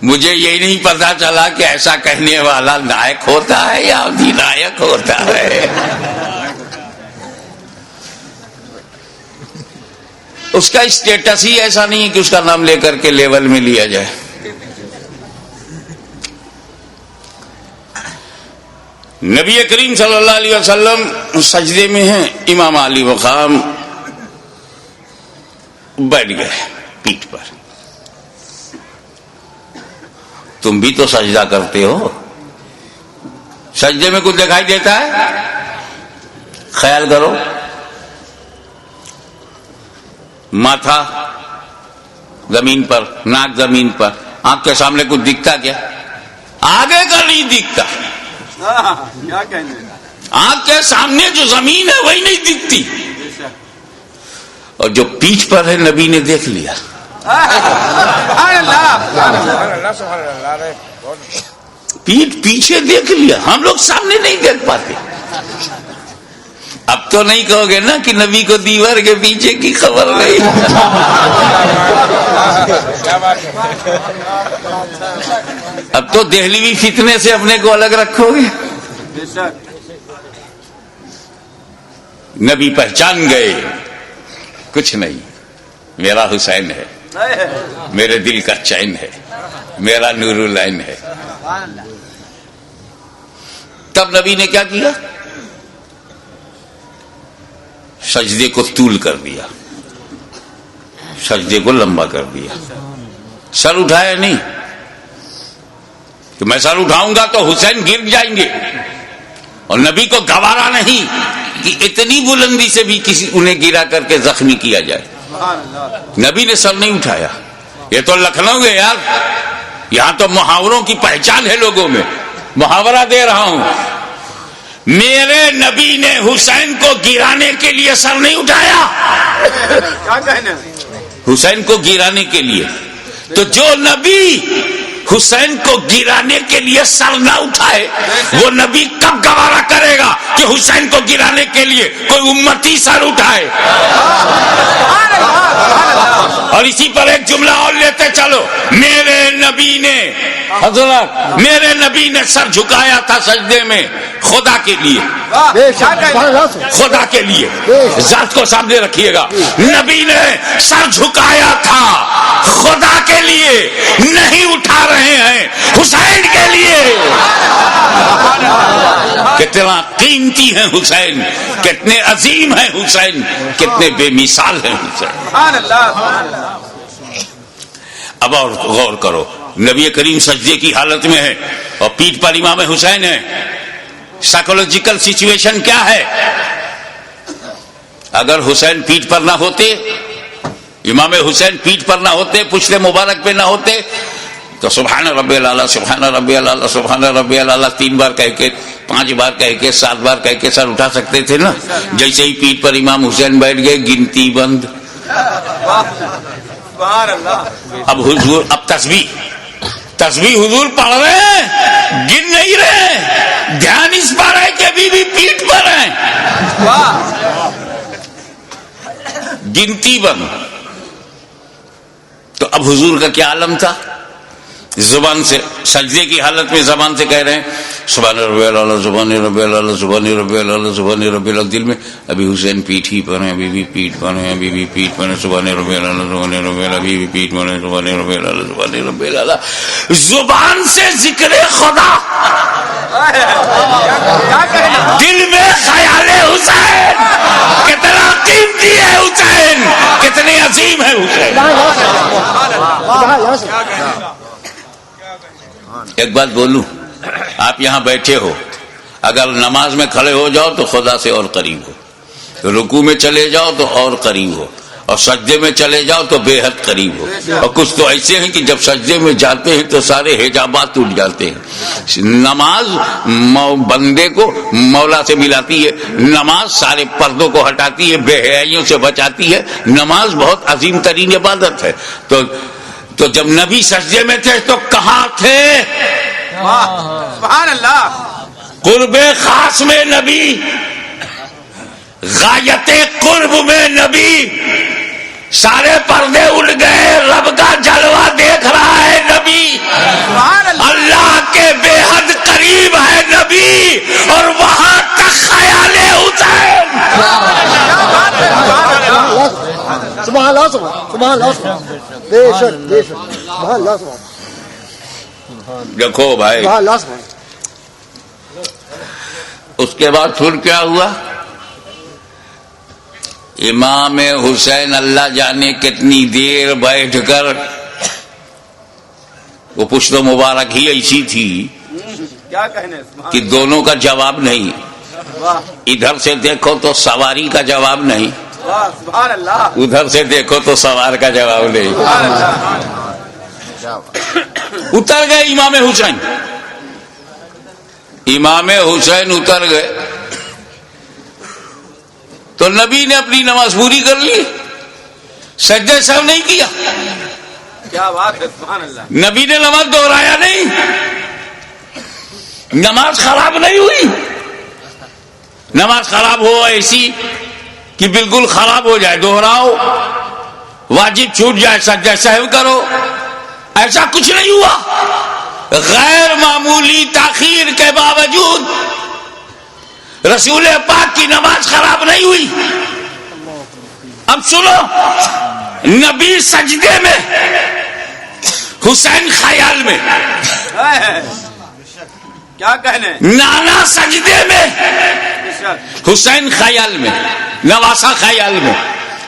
مجھے یہ نہیں پتا چلا کہ ایسا کہنے والا نائک ہوتا ہے یا ادھینائک ہوتا ہے. اس کا اسٹیٹس ہی ایسا نہیں ہے کہ اس کا نام لے کر کے لیول میں لیا جائے. نبی کریم صلی اللہ علیہ وسلم سجدے میں ہیں, امام علی مقام بیٹھ گئے پیٹھ پر. تم بھی تو سجدہ کرتے ہو, سجدے میں کچھ دکھائی دیتا ہے؟ خیال کرو, ماتھا زمین پر, ناک زمین پر, آنکھ کے سامنے کچھ دکھتا کیا؟ آگے کا نہیں دکھتا. آنکھ کے سامنے جو زمین ہے وہی نہیں دکھتی, اور جو پیٹھ پر ہے نبی نے دیکھ لیا. پیٹھ پیچھے دیکھ لیا, ہم لوگ سامنے نہیں دیکھ پاتے. اب تو نہیں کہو گے نا کہ نبی کو دیوار کے پیچھے کی خبر نہیں. اب تو دہلوی فتنے سے اپنے کو الگ رکھو گے. نبی پہچان گئے, کچھ نہیں, میرا حسین ہے, میرے دل کا چین ہے. میرا نور العین ہے. تب نبی نے کیا کیا؟ سجدے کو طول کر دیا, سجدے کو لمبا کر دیا. سر اٹھایا نہیں کہ میں سر اٹھاؤں گا تو حسین گر جائیں گے, اور نبی کو گوارا نہیں کہ اتنی بلندی سے بھی کسی انہیں گرا کر کے زخمی کیا جائے. نبی نے سر نہیں اٹھایا. یہ تو لکھنؤ ہے یار, یہاں تو محاوروں کی پہچان ہے لوگوں میں. محاورہ دے رہا ہوں, میرے نبی نے حسین کو گرانے کے لیے سر نہیں اٹھایا. حسین کو گرانے کے لیے. تو جو نبی حسین کو گرانے کے لیے سر نہ اٹھائے, وہ نبی کب گوارا کرے گا کہ حسین کو گرانے کے لیے کوئی امتی سر اٹھائے؟ اور اسی پر ایک جملہ اور لیتے چلو, میرے نبی نے حضرت میرے نبی نے سر جھکایا تھا سجدے میں خدا کے لیے, خدا کے لیے. ذات کو سامنے رکھیے گا. نبی نے سر جھکایا تھا خدا کے لیے, نہیں اٹھا رہے ہیں حسین کے لیے. کتنا قیمتی ہیں حسین, کتنے عظیم ہیں حسین, کتنے بے مثال ہیں حسین. اب اور غور کرو, نبی کریم سجدے کی حالت میں ہے اور پیٹھ پر امام حسین ہے. سائیکولوجیکل سچویشن کیا ہے؟ اگر حسین پیٹھ پر نہ ہوتے, امام حسین پیٹھ پر نہ ہوتے, پشت مبارک پہ نہ ہوتے, تو سبحان ربی الاعلیٰ سبحان ربی الاعلیٰ سبحان ربی الاعلیٰ 3 بار کہہ کے, 5 بار کہہ کے, 7 بار کہہ کے سر اٹھا سکتے تھے نا. جیسے ہی پیٹھ پر امام حسین بیٹھ گئے, گنتی بند. اب حضور, اب تسبیح حضور پڑھ رہے ہیں, گن نہیں رہے, دھیان اس پر ہے کہ ابھی بھی پیٹھ پر ہیں. گنتی بند. تو اب حضور کا کیا عالم تھا؟ زبان سے, سجدے کی حالت میں زبان سے کہہ رہے ہیں سبحان ربی الاعلیٰ سبحان ربی الاعلیٰ سبحان ربی الاعلیٰ سبحان ربی الاعلیٰ. دل میں ابھی حسین پیٹھ ہی پر ہیں, ابھی بھی پیٹھ پر ہیں, ابھی بھی پیٹھ پر ہیں, سبحان ربی الاعلیٰ سبحان ربی الاعلیٰ, ابھی بھی پیٹھ پر ہیں, سبحان ربی الاعلیٰ سبحان ربی الاعلیٰ. زبان سے ذکر خدا, دل میں خیال حسین. کتنا قیمتی ہے حسین, کتنے عظیم ہے حسین. ایک بات بولوں, آپ یہاں بیٹھے ہو, اگر نماز میں کھڑے ہو جاؤ تو خدا سے اور قریب ہو, رکوع میں چلے جاؤ تو اور قریب ہو, اور سجدے میں چلے جاؤ تو بے حد قریب ہو. اور کچھ تو ایسے ہیں کہ جب سجدے میں جاتے ہیں تو سارے حجابات ٹوٹ جاتے ہیں. نماز بندے کو مولا سے ملاتی ہے, نماز سارے پردوں کو ہٹاتی ہے, بے حیائیوں سے بچاتی ہے. نماز بہت عظیم ترین عبادت ہے. تو جب نبی سجدے میں تھے تو کہاں تھے؟ سبحان اللہ. قرب خاص میں نبی, غایت قرب میں نبی, سارے پردے اڑ گئے, رب کا جلوہ دیکھ رہا ہے نبی, اللہ کے بے حد قریب ہے نبی, اور وہاں تک خیال حسین. سبحان اللہ سبحان اللہ, بے شک بے شک, سبحان اللہ سبحان. دیکھو بھائی, اس کے بعد پھر کیا ہوا؟ امام حسین اللہ جانے کتنی دیر بیٹھ کر, وہ پشت مبارک ہی ایسی تھی کہ دونوں کا جواب نہیں. ادھر سے دیکھو تو سواری کا جواب نہیں, ادھر سے دیکھو تو سوار کا جواب نہیں. اتر گئے امام حسین, امام حسین اتر گئے تو نبی نے اپنی نماز پوری کر لی, سجدے سہو نہیں کیا. کیا بات ہے, سبحان اللہ. نبی نے نماز دہرایا نہیں, نماز خراب نہیں ہوئی. نماز خراب ہو ایسی کہ بالکل خراب ہو جائے, دہراؤ, واجب چھوٹ جائے, سجدہ سہو کرو, ایسا کچھ نہیں ہوا. غیر معمولی تاخیر کے باوجود رسول پاک کی نماز خراب نہیں ہوئی. اب سنو, نبی سجدے میں حسین خیال میں، کیا کہنے، نانا سجدے میں، حسین خیال میں، نواسا خیال میں،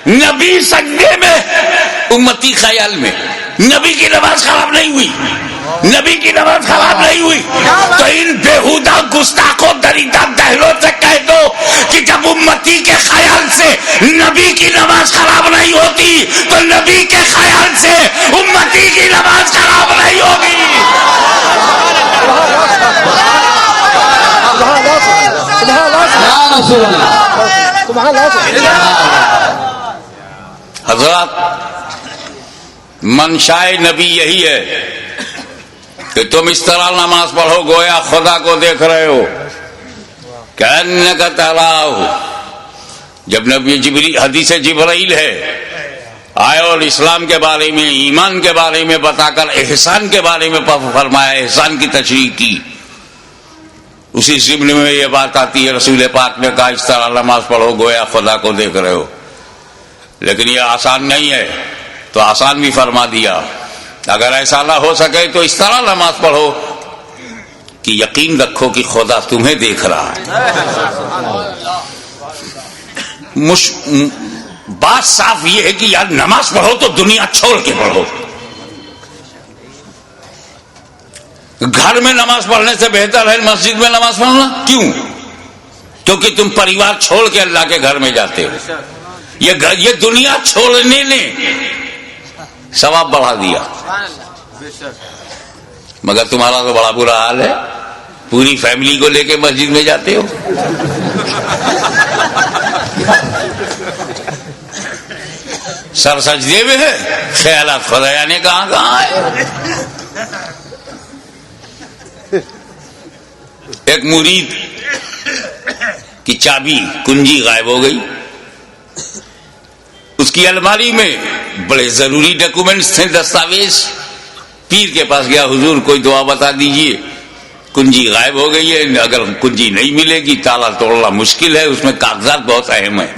نبی سجدے میں، امتی خیال میں. نبی کی نماز خراب نہیں ہوئی، نبی کی نماز خراب نہیں ہوئی. تو ان بےہودہ گستاخوں دریدہ دہلوں سے کہہ دو کہ جب امتی کے خیال سے نبی کی نماز خراب نہیں ہوتی تو نبی کے خیال سے امتی کی نماز خراب نہیں ہوگی. حضرات، منشائے نبی یہی ہے کہ تم اس طرح نماز پڑھو گویا خدا کو دیکھ رہے ہو. کأنک تراہ. جب نبی جبریل، حدیث جبرائیل ہے، آئے اور اسلام کے بارے میں، ایمان کے بارے میں بتا کر احسان کے بارے میں فرمایا، احسان کی تشریح کی. اسی ضمن میں یہ بات آتی ہے، رسول پاک نے کہا اس طرح نماز پڑھو گویا خدا کو دیکھ رہے ہو. لیکن یہ آسان نہیں ہے، تو آسان بھی فرما دیا. اگر ایسا نہ ہو سکے تو اس طرح نماز پڑھو کہ یقین رکھو کہ خدا تمہیں دیکھ رہا ہے. بات صاف یہ ہے کہ یار نماز پڑھو تو دنیا چھوڑ کے پڑھو. گھر میں نماز پڑھنے سے بہتر ہے مسجد میں نماز پڑھنا. کیوں؟ کیونکہ تم پریوار چھوڑ کے اللہ کے گھر میں جاتے ہو. یہ دنیا چھوڑنے نے ثواب بڑھا دیا، مگر تمہارا تو بڑا برا حال ہے، پوری فیملی کو لے کے مسجد میں جاتے ہو. سر سجدے میں ہے، خیالات خدایا نے کہاں ہے. ایک مرید کی چابی کنجی غائب ہو گئی. اس کی الماری میں بڑے ضروری ڈاکومنٹس تھے، دستاویز. پیر کے پاس گیا، حضور کوئی دعا بتا دیجئے، کنجی غائب ہو گئی ہے، اگر کنجی نہیں ملے گی تالا توڑنا مشکل ہے، اس میں کاغذات بہت اہم ہیں.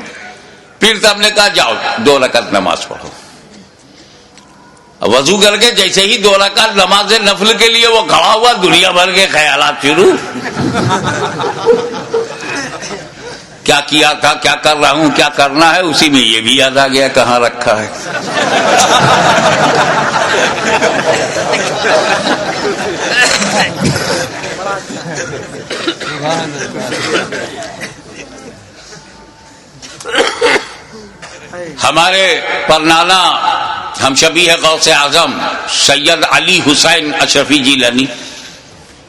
پیر صاحب نے کہا جاؤ 2 رکعت نماز پڑھو. وضو کر کے جیسے ہی 2 رکعت نماز نفل کے لیے وہ کھڑا ہوا، دنیا بھر کے خیالات شروع. کیا کیا تھا، کیا کر رہا ہوں، کیا کرنا ہے. اسی میں یہ بھی یاد آ گیا کہاں رکھا ہے. ہمارے پرنانا ہم شبیہ غوث اعظم سید علی حسین اشرفی جیلانی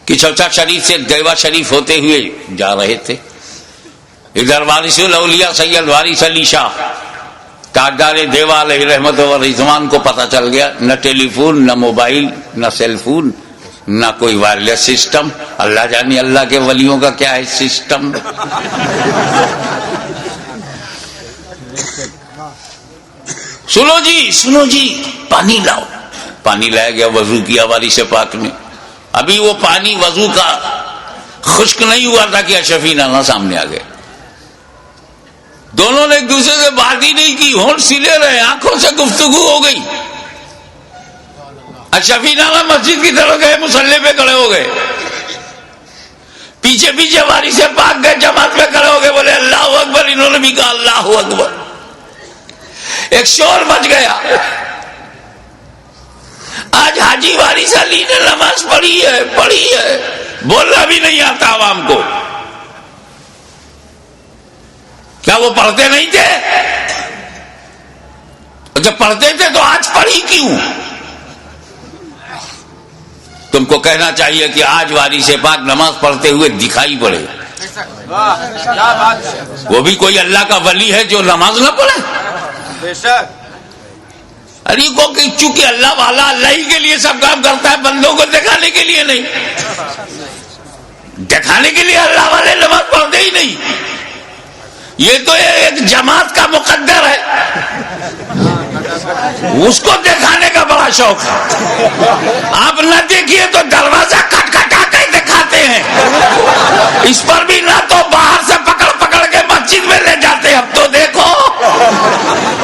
کی چوچا شریف سے دیوا شریف ہوتے ہوئے جا رہے تھے. ادھر وارث الاولیاء سید وارث علی شاہ تاجدار دیوا علیہ رحمت و رضوان کو پتہ چل گیا، نہ ٹیلی فون، نہ موبائل، نہ سیل فون، نہ کوئی وائرلیس سسٹم. اللہ جانے اللہ کے ولیوں کا کیا ہے سسٹم. سنو جی پانی لاؤ. پانی لایا گیا، وضو کیا وارث پاک نے. ابھی وہ پانی وضو کا خشک نہیں ہوا تھا کہ اشرفی نانا سامنے آ گئے. دونوں نے ایک دوسرے سے بات ہی نہیں کی، ہونٹ سلے رہے، آنکھوں سے گفتگو ہو گئی. اشرفی نانا مسجد کی طرف گئے، مصلی پہ کھڑے ہو گئے. پیچھے پیچھے وارث پاک گئے، جماعت میں کھڑے ہو گئے، بولے اللہ اکبر. انہوں نے بھی کہا اللہ اکبر. ایک شور مچ گیا. آج حاجی وارث علی نے نماز پڑھی ہے، بولنا بھی نہیں آتا عوام کو. کیا وہ پڑھتے نہیں تھے؟ جب پڑھتے تھے تو آج پڑھی کیوں؟ تم کو کہنا چاہیے کہ آج وارث پاک نماز پڑھتے ہوئے دکھائی پڑے. وہ بھی کوئی اللہ کا ولی ہے جو نماز نہ پڑھے؟ ارے کو کہ چونکہ اللہ والا اللہ ہی کے لیے سب کام کرتا ہے، بندوں کو دکھانے کے لیے نہیں. دکھانے کے لیے اللہ والے نماز پڑھتے ہی نہیں. یہ تو ایک جماعت کا مقدر ہے، اس کو دکھانے کا بڑا شوق ہے. آپ نہ دیکھیے تو دروازہ کھٹکھٹا کے دکھاتے ہیں. اس پر بھی نہ تو باہر سے پکڑ کے مسجد میں لے جاتے. اب تو دیکھو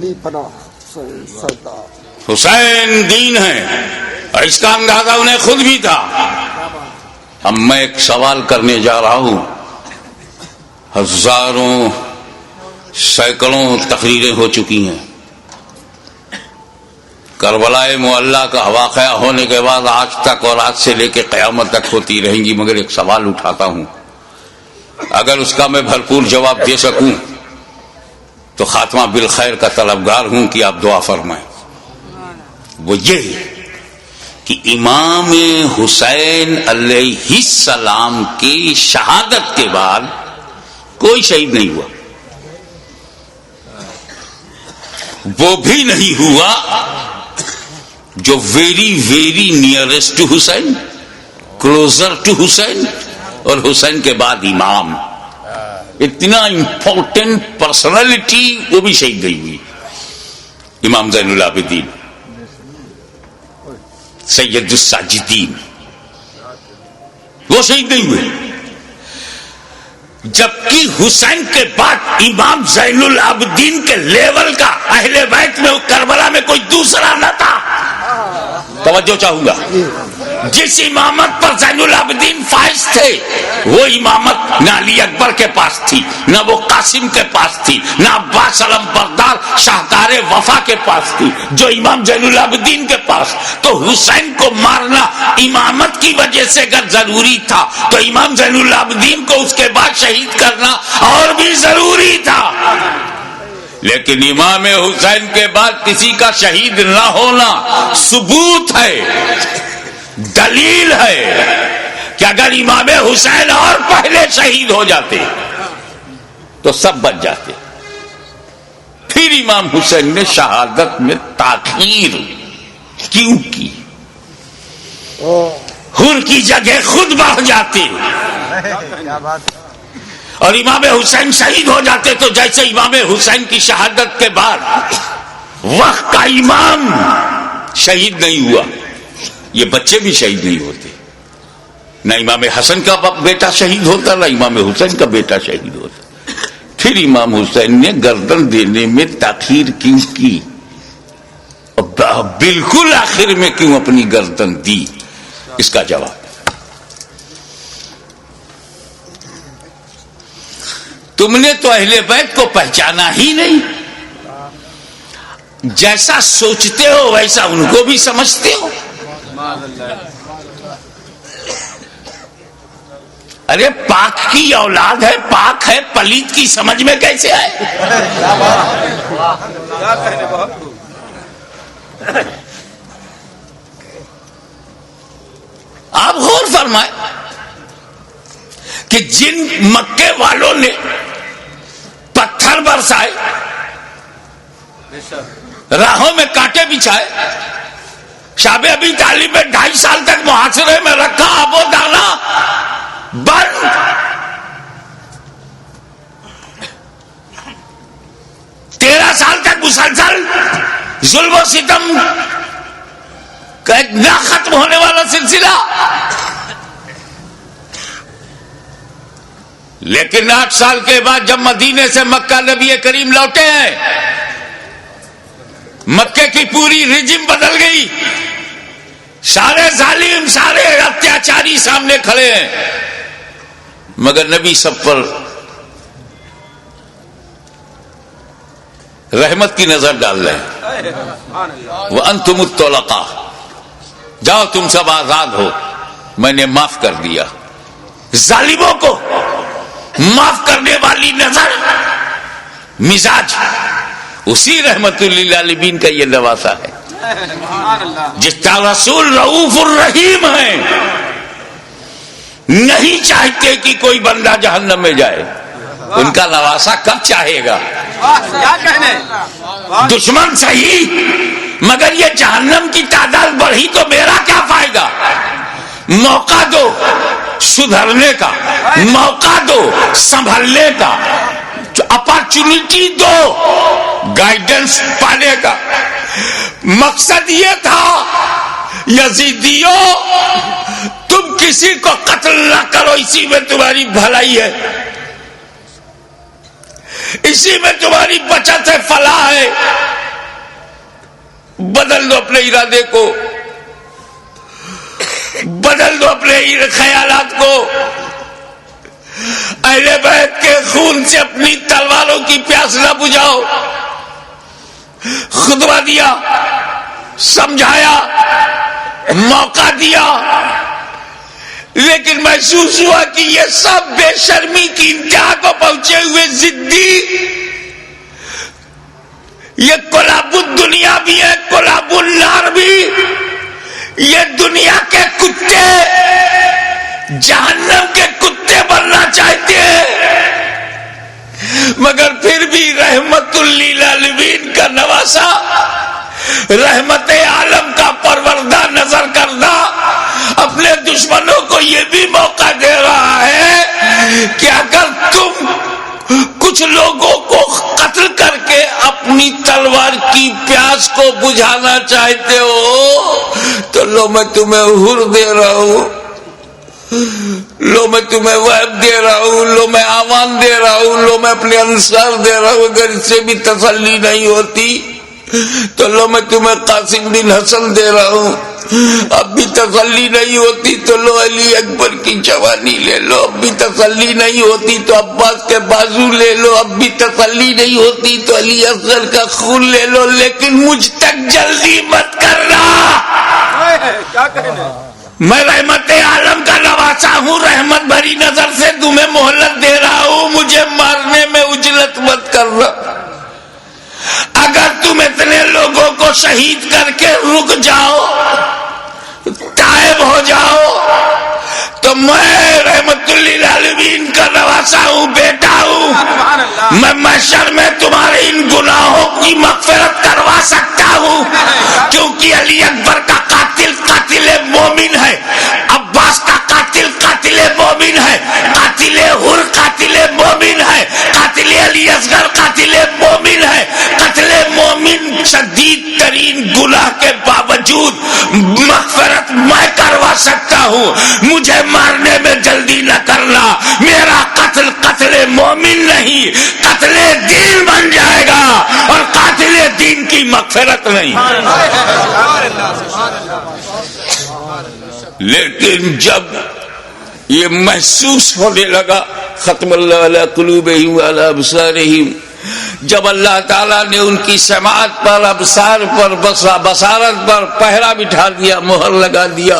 لی پناہ سردار حسین دین ہے، اور اس کا اندازہ انہیں خود بھی تھا. اب میں ایک سوال کرنے جا رہا ہوں. ہزاروں سینکڑوں تقریریں ہو چکی ہیں. کربلا معلی کا واقعہ ہونے کے بعد آج تک اور آج سے لے کے قیامت تک ہوتی رہیں گی، مگر ایک سوال اٹھاتا ہوں، اگر اس کا میں بھرپور جواب دے سکوں تو خاتمہ بالخیر کا طلبگار ہوں کہ آپ دعا فرمائیں. وہ یہ کہ امام حسین علیہ السلام کی شہادت کے بعد کوئی شہید نہیں ہوا. وہ بھی نہیں ہوا جو very very nearest to Hussain, closer to Hussain, اور حسین کے بعد امام. اتنا امپورٹنٹ پرسنالٹی وہ بھی شہید نہیں ہوئی. امام زین العابدین، سید الساجدین، وہ شہید نہیں ہوئے. جبکہ حسین کے بعد امام زین العابدین کے لیول کا اہل بیت میں کربلا میں کوئی دوسرا نہ تھا. توجہ چاہوں گا. جس امامت پر زین العابدین فائز تھے وہ امامت نہ علی اکبر کے پاس تھی، نہ وہ قاسم کے پاس تھی، نہ عباس علم بردار شاہکار وفا کے پاس تھی، جو امام زین العابدین کے پاس. تو حسین کو مارنا امامت کی وجہ سے اگر ضروری تھا تو امام زین العابدین کو اس کے بعد شہید کرنا اور بھی ضروری تھا. لیکن امام حسین کے بعد کسی کا شہید نہ ہونا ثبوت ہے، دلیل ہے کہ اگر امام حسین اور پہلے شہید ہو جاتے تو سب بچ جاتے. پھر امام حسین نے شہادت میں تاخیر کیوں کی؟ حر کی جگہ خود بڑھ جاتے اور امام حسین شہید ہو جاتے. تو جیسے امام حسین کی شہادت کے بعد وقت کا امام شہید نہیں ہوا، یہ بچے بھی شہید نہیں ہوتے. نہ امام حسن کا بیٹا شہید ہوتا، نہ امام حسین کا بیٹا شہید ہوتا. پھر امام حسین نے گردن دینے میں تاخیر کیوں کی؟ بالکل آخر میں کیوں اپنی گردن دی؟ اس کا جواب تم نے تو اہل بیت کو پہچانا ہی نہیں. جیسا سوچتے ہو ویسا ان کو بھی سمجھتے ہو. ارے پاک کی اولاد ہے، پاک ہے، پلیت کی سمجھ میں کیسے آئے؟ آپ غور فرمائیں کہ جن مکے والوں نے پتھر برسائے، راہوں میں کانٹے بچھائے، شاب ابی طالب میں 2.5 سال تک محاصرے میں رکھا، ابو دانا بند، 13 سال تک مسلسل ظلم و ستم کا ایک نہ ختم ہونے والا سلسلہ. لیکن 8 سال کے بعد جب مدینے سے مکہ نبی کریم لوٹے ہیں، مکے کی پوری رجم بدل گئی. سارے ظالم، سارے اتیاچاری سامنے کھڑے ہیں، مگر نبی سب پر رحمت کی نظر ڈال رہے ہیں. وَأَنْتُمُ الطُّلَقَاءُ، جاؤ تم سب آزاد ہو، میں نے معاف کر دیا. ظالموں کو معاف کرنے والی نظر، مزاج، اسی رحمت للعالمین کا یہ نواسا ہے. جس کا رسول رؤوف الرحیم ہے، نہیں چاہتے کہ کوئی بندہ جہنم میں جائے. ان کا نواسا کب چاہے گا؟ دشمن صحیح، مگر یہ جہنم کی تعداد بڑھی تو میرا کیا فائدہ؟ موقع دو سدھرنے کا، موقع دو سنبھلنے کا، اپارچونٹی دو گائیڈنس پانے کا. مقصد یہ تھا یزیدیوں تم کسی کو قتل نہ کرو، اسی میں تمہاری بھلائی ہے. اسی میں تمہاری بچت ہے، فلاح ہے. بدل دو اپنے ارادے کو، بدل دو اپنے خیالات کو. اہل بیت کے خون سے اپنی تلواروں کی پیاس نہ بجھاؤ. خطبہ دیا، سمجھایا، موقع دیا، لیکن محسوس ہوا کہ یہ سب بے شرمی کی انتہا کو پہنچے ہوئے ضدی، یہ کلاب الدنیا بھی ہے، کلاب النار بھی. یہ دنیا کے کتے جہنم کے کتے بننا چاہتے ہیں، مگر پھر بھی رحمت للعالمین کا نواسا، رحمت عالم کا پروردہ نظر کردہ اپنے دشمنوں کو یہ بھی موقع دے رہا ہے کہ اگر تم کچھ لوگوں کو قتل کر کے اپنی تلوار کی پیاس کو بجھانا چاہتے ہو تو لو میں تمہیں حر دے رہا ہوں، لو میں تمہیں وہب دے رہا ہوں، لو میں آوان دے رہا ہوں، لو میں اپنے انصار دے رہا ہوں. اگر اس سے بھی تسلی نہیں ہوتی تو لو میں تمہیں قاسم بن حسن دے رہا ہوں. اب بھی تسلی نہیں ہوتی تو لو علی اکبر کی جوانی لے لو. اب بھی تسلی نہیں ہوتی تو عباس کے بازو لے لو. اب بھی تسلی نہیں ہوتی تو علی اصغر کا خون لے لو. لیکن مجھ تک جلدی مت کرنا. کیا کہنا، میں رحمت عالم کا نواسا ہوں، رحمت بھری نظر سے تمہیں مہلت دے رہا ہوں. مجھے مارنے میں اجلت مت کرنا. اگر تم اتنے لوگوں کو شہید کر کے رک جاؤ، تائب ہو جاؤ، تو میں رحمت للعالمین کا نواسا ہوں، بیٹا ہوں. میں محشر میں تمہارے ان گناہوں کی مغفرت کروا سکتا ہوں، کیونکہ علی اکبر کا قاتل قاتل مومن ہے، عباس کا قاتل قاتل مومن ہے، قاتل حر قاتل مومن ہے، قاتل علی اصغر قاتل مومن ہے. قتل مومن شدید ترین گناہ کے باوجود مغفرت میں کروا سکتا ہوں. مجھے مارنے میں جلدی نہ کرنا. میرا قتل قتل مومن نہیں، قتل دین بن جائے گا، اور قاتل دین کی مغفرت نہیں. لیکن جب یہ محسوس ہونے لگا، ختم اللہ علی قلوبہم وعلی ابصارہم، جب اللہ تعالیٰ نے ان کی سماعت پر، ابصار پر، بصارت پر پہرا بٹھا دیا، مہر لگا دیا،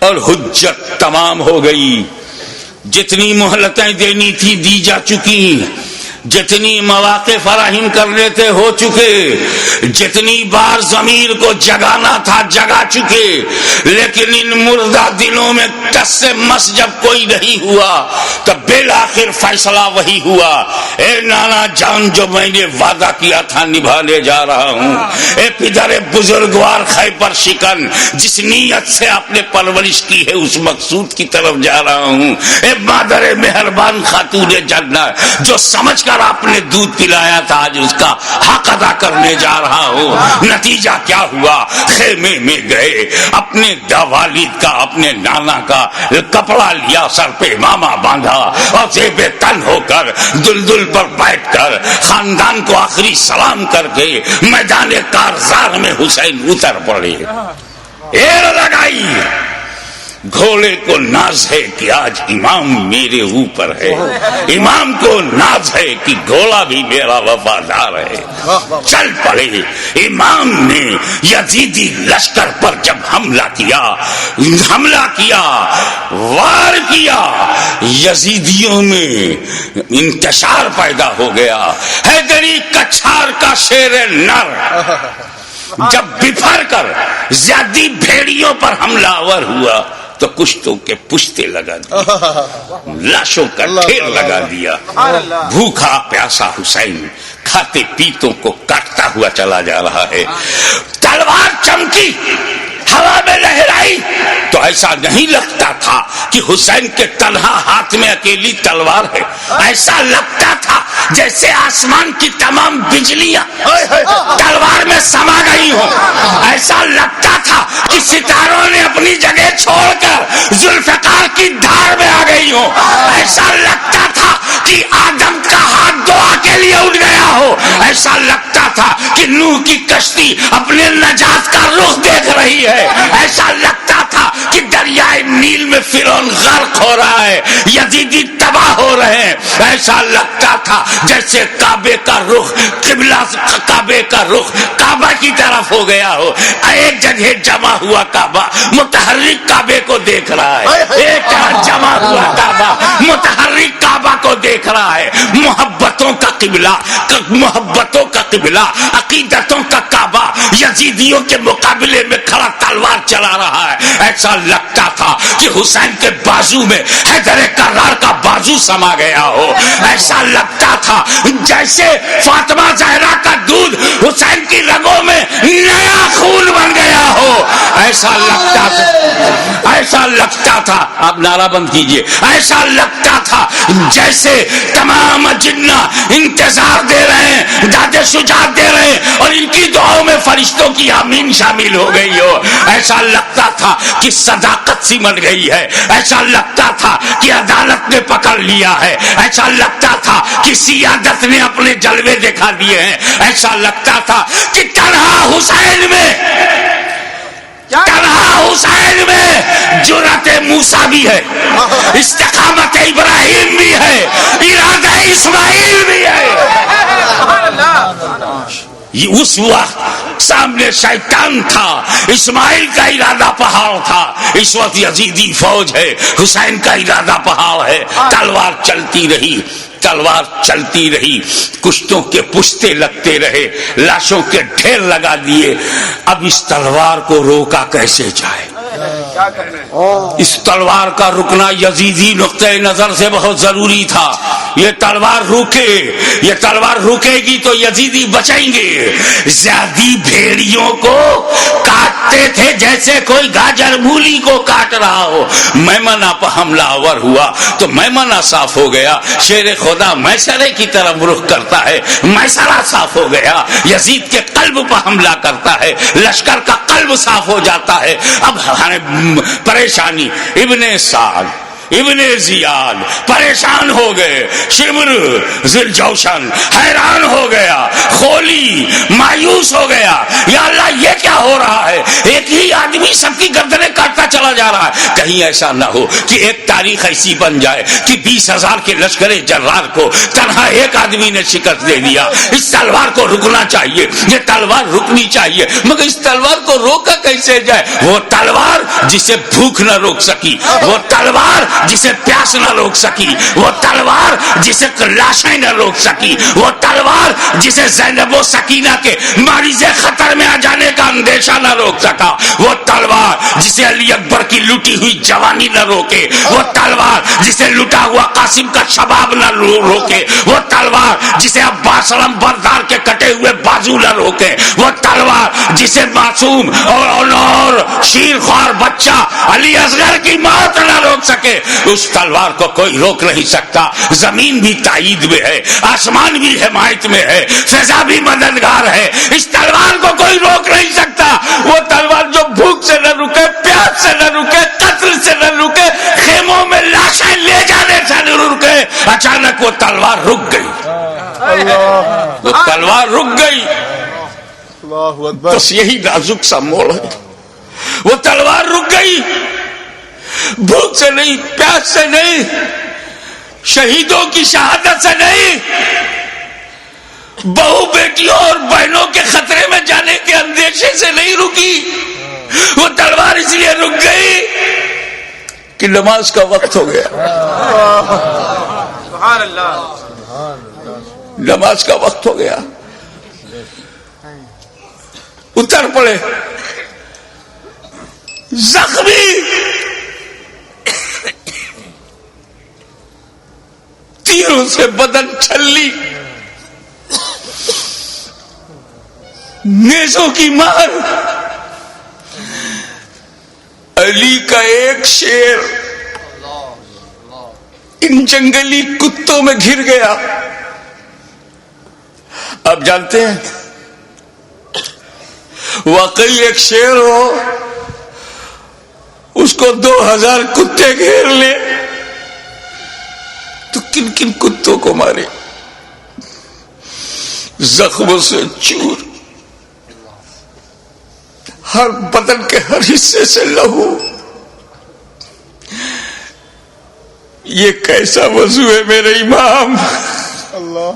اور حجت تمام ہو گئی. جتنی مہلتیں دینی تھی دی جا چکی، جتنی مواقع فراہم کرنے تھے ہو چکے، جتنی بار ضمیر کو جگانا تھا جگا چکے. لیکن ان مردہ دلوں میں ٹس سے مس جب کوئی نہیں ہوا تب بالآخر فیصلہ وہی ہوا. اے نانا جان، جو میں نے وعدہ کیا تھا نبھانے جا رہا ہوں. اے پدر بزرگوار خیبر شکن، جس نیت سے آپ نے پرورش کی ہے اس مقصود کی طرف جا رہا ہوں. اے مادر مہربان خاتون جنت، جو سمجھ کر آپ نے دودھ پلایا تھا آج اس کا حق ادا کرنے جا رہا ہوں. نتیجہ کیا ہوا؟ خیمے میں گئے، اپنے والد کا، اپنے نانا کا کپڑا لیا، سر پہ ماما باندھا، اور زیب تن ہو کر دلدل پر بیٹھ کر خاندان کو آخری سلام کر کے میدان کارزار میں حسین اتر پڑے. ایر لگائی. گھوڑے کو ناز ہے کہ آج امام میرے اوپر ہے، امام کو ناز ہے کہ گھوڑا بھی میرا وفادار ہے. چل پڑے. امام نے یزیدی لشکر پر جب حملہ کیا، وار کیا، یزیدیوں میں انتشار پیدا ہو گیا. حیدری کچھار کا شیر نر جب بفر کر زیادی بھیڑیوں پر حملہ آور ہوا تو کشتوں کے پشتے لگا دیا، لاشوں کا ڈھیر لگا دیا. بھوکا پیاسا حسین کھاتے پیتوں کو کاٹتا ہوا چلا جا رہا ہے. تلوار چمکی، ہوا میں لہرائی تو ایسا نہیں لگتا تھا کہ حسین کے تنہا ہاتھ میں اکیلی تلوار ہے، ایسا لگتا تھا جیسے آسمان کی تمام بجلیاں تلوار میں سما گئی ہوں، ایسا لگتا تھا کہ ستاروں نے اپنی جگہ چھوڑ کر ذوالفقار کی دھار میں آ گئی ہوں، ایسا لگتا تھا کہ آدم کا ہاتھ دعا کے لیے اٹھ گیا ہو، ایسا لگتا تھا کہ نوح کی کشتی اپنے نجات کا رخ دیکھ رہی ہے، ایسا لگتا تھا کہ دریائے نیل میں فرعون غرق ہو رہا ہے، یزیدی تباہ ہو رہے ہیں، ایسا لگتا تھا جیسے کعبے کا رخ کعبے کا رخ کعبہ کی طرف ہو گیا ہو، ایک جگہ جمع ہوا کعبہ متحرک کعبے کو دیکھ رہا ہے، ایک طرف جمع ہوا کعبہ متحرک کعبہ کو دیکھ رہا ہے، محبتوں کا قبلہ عقیدتوں کا کعبہ یزیدیوں کے مقابلے میں کھڑا تلوار چلا رہا ہے، ایسا لگتا تھا کہ حسین کے بازو میں حیدر کرار کا بازو سما گیا ہو، ایسا لگتا تھا جیسے فاطمہ زہرا کا دودھ حسین کی رگوں میں نیا خون بن گیا ہو، ایسا لگتا تھا آپ نعرہ بند کیجئے، ایسا لگتا تھا جیسے تمام جنہ انتظار دے رہے ہیں، داد شجاعت دے رہے ہیں اور ان کی دعاؤں میں فرشتوں کی آمین شامل ہو گئی ہو، ایسا لگتا تھا کہ صداقت سمٹ گئی ہے، ایسا لگتا تھا کہ عدالت نے پکڑ لیا ہے، ایسا لگتا تھا کہ سیادت نے اپنے جلوے دکھا دیے ہیں، ایسا لگتا تھا کہ تنہا حسین میں جرأت موسیٰ بھی ہے، استقامت ابراہیم بھی ہے، ارادہ اسماعیل بھی ہے۔ اس وقت سامنے شیطان تھا، اسماعیل کا ارادہ پہاڑ تھا، اس وقت یزیدی فوج ہے، حسین کا ارادہ پہاڑ ہے، تلوار چلتی رہی، کشتوں کے پشتے لگتے رہے، لاشوں کے ڈھیر لگا دیے، اب اس تلوار کو روکا کیسے جائے؟ اس تلوار کا رکنا یزیدی نقطۂ نظر سے بہت ضروری تھا، یہ تلوار رکے گی تو یزیدی بچیں گے، زیادی بھیڑیوں کو کاٹتے تھے جیسے کوئی گاجر مولی کو کاٹ رہا ہو، میمنہ پر حملہ آور ہوا تو میمنہ صاف ہو گیا، شیر خدا میسرے کی طرف رخ کرتا ہے، میسرہ صاف ہو گیا، یزید کے قلب پر حملہ کرتا ہے، لشکر کا قلب صاف ہو جاتا ہے، اب پریشانی، ابن سعد ابن زیاد پریشان ہو گئے، شمر ذوالجوشن حیران ہو گیا، خولی مایوس ہو گیا، یا اللہ یہ کیا ہو رہا ہے، ایک ہی آدمی سب کی گردنیں کاٹتا چلا جا رہا ہے، کہیں ایسا نہ ہو کہ ایک تاریخ ایسی بن جائے کہ 20,000 کے لشکر جرار کو تنہا ایک آدمی نے شکست دے دیا، اس تلوار کو رکنا چاہیے، یہ تلوار رکنی چاہیے، مگر اس تلوار کو روکا کیسے جائے؟ وہ تلوار جسے بھوک نہ روک سکی، وہ تلوار جسے پیاس نہ روک سکی، وہ تلوار جسے لاشیں نہ روک سکی، وہ تلوار جسے زینب و سکینہ کے مریض خطر میں آ جانے کا اندیشہ نہ روک سکا، وہ تلوار جسے علی اکبر کی لوٹی ہوئی جوانی نہ روکے، وہ تلوار جسے لٹا ہوا قاسم کا شباب نہ روکے، وہ تلوار جسے عباس علم بردار کے کٹے ہوئے بازو نہ روکے، وہ تلوار جسے معصوم اور شیر خوار بچہ علی اصغر کی موت نہ روک سکے، اس تلوار کو کوئی روک نہیں سکتا، زمین بھی تائید میں ہے، آسمان بھی حمایت میں ہے، فضا بھی مددگار ہے، اس تلوار کو کوئی روک نہیں سکتا، وہ تلوار جو بھوک سے نہ رکے، پیاس سے نہ رکے، قتل سے نہ رکے، خیموں میں لاشیں لے جانے سے نہ رکے، اچانک وہ تلوار رک گئی، وہ تلوار رک گئی، بس یہی نازک سا موڑ ہے، وہ تلوار رک گئی، بھوک سے نہیں، پیاس سے نہیں، شہیدوں کی شہادت سے نہیں، بہو بیٹیوں اور بہنوں کے خطرے میں جانے کے اندیشے سے نہیں رکی، وہ تلوار اس لیے رک گئی کہ نماز کا وقت ہو گیا، سبحان اللہ، نماز کا وقت ہو گیا، اتر پڑے، زخمی تیروں سے بدن چھلی، نیزوں کی مار، کا ایک شیر ان جنگلی کتوں میں گھر گیا. آپ جانتے ہیں واقعی ایک شیر ہو اس کو 2000 کتے گھیر لے تو کن کن کتوں کو مارے؟ زخموں سے چور، ہر بدن کے ہر حصے سے لہو. یہ کیسا وضو ہے میرے امام؟ اللہ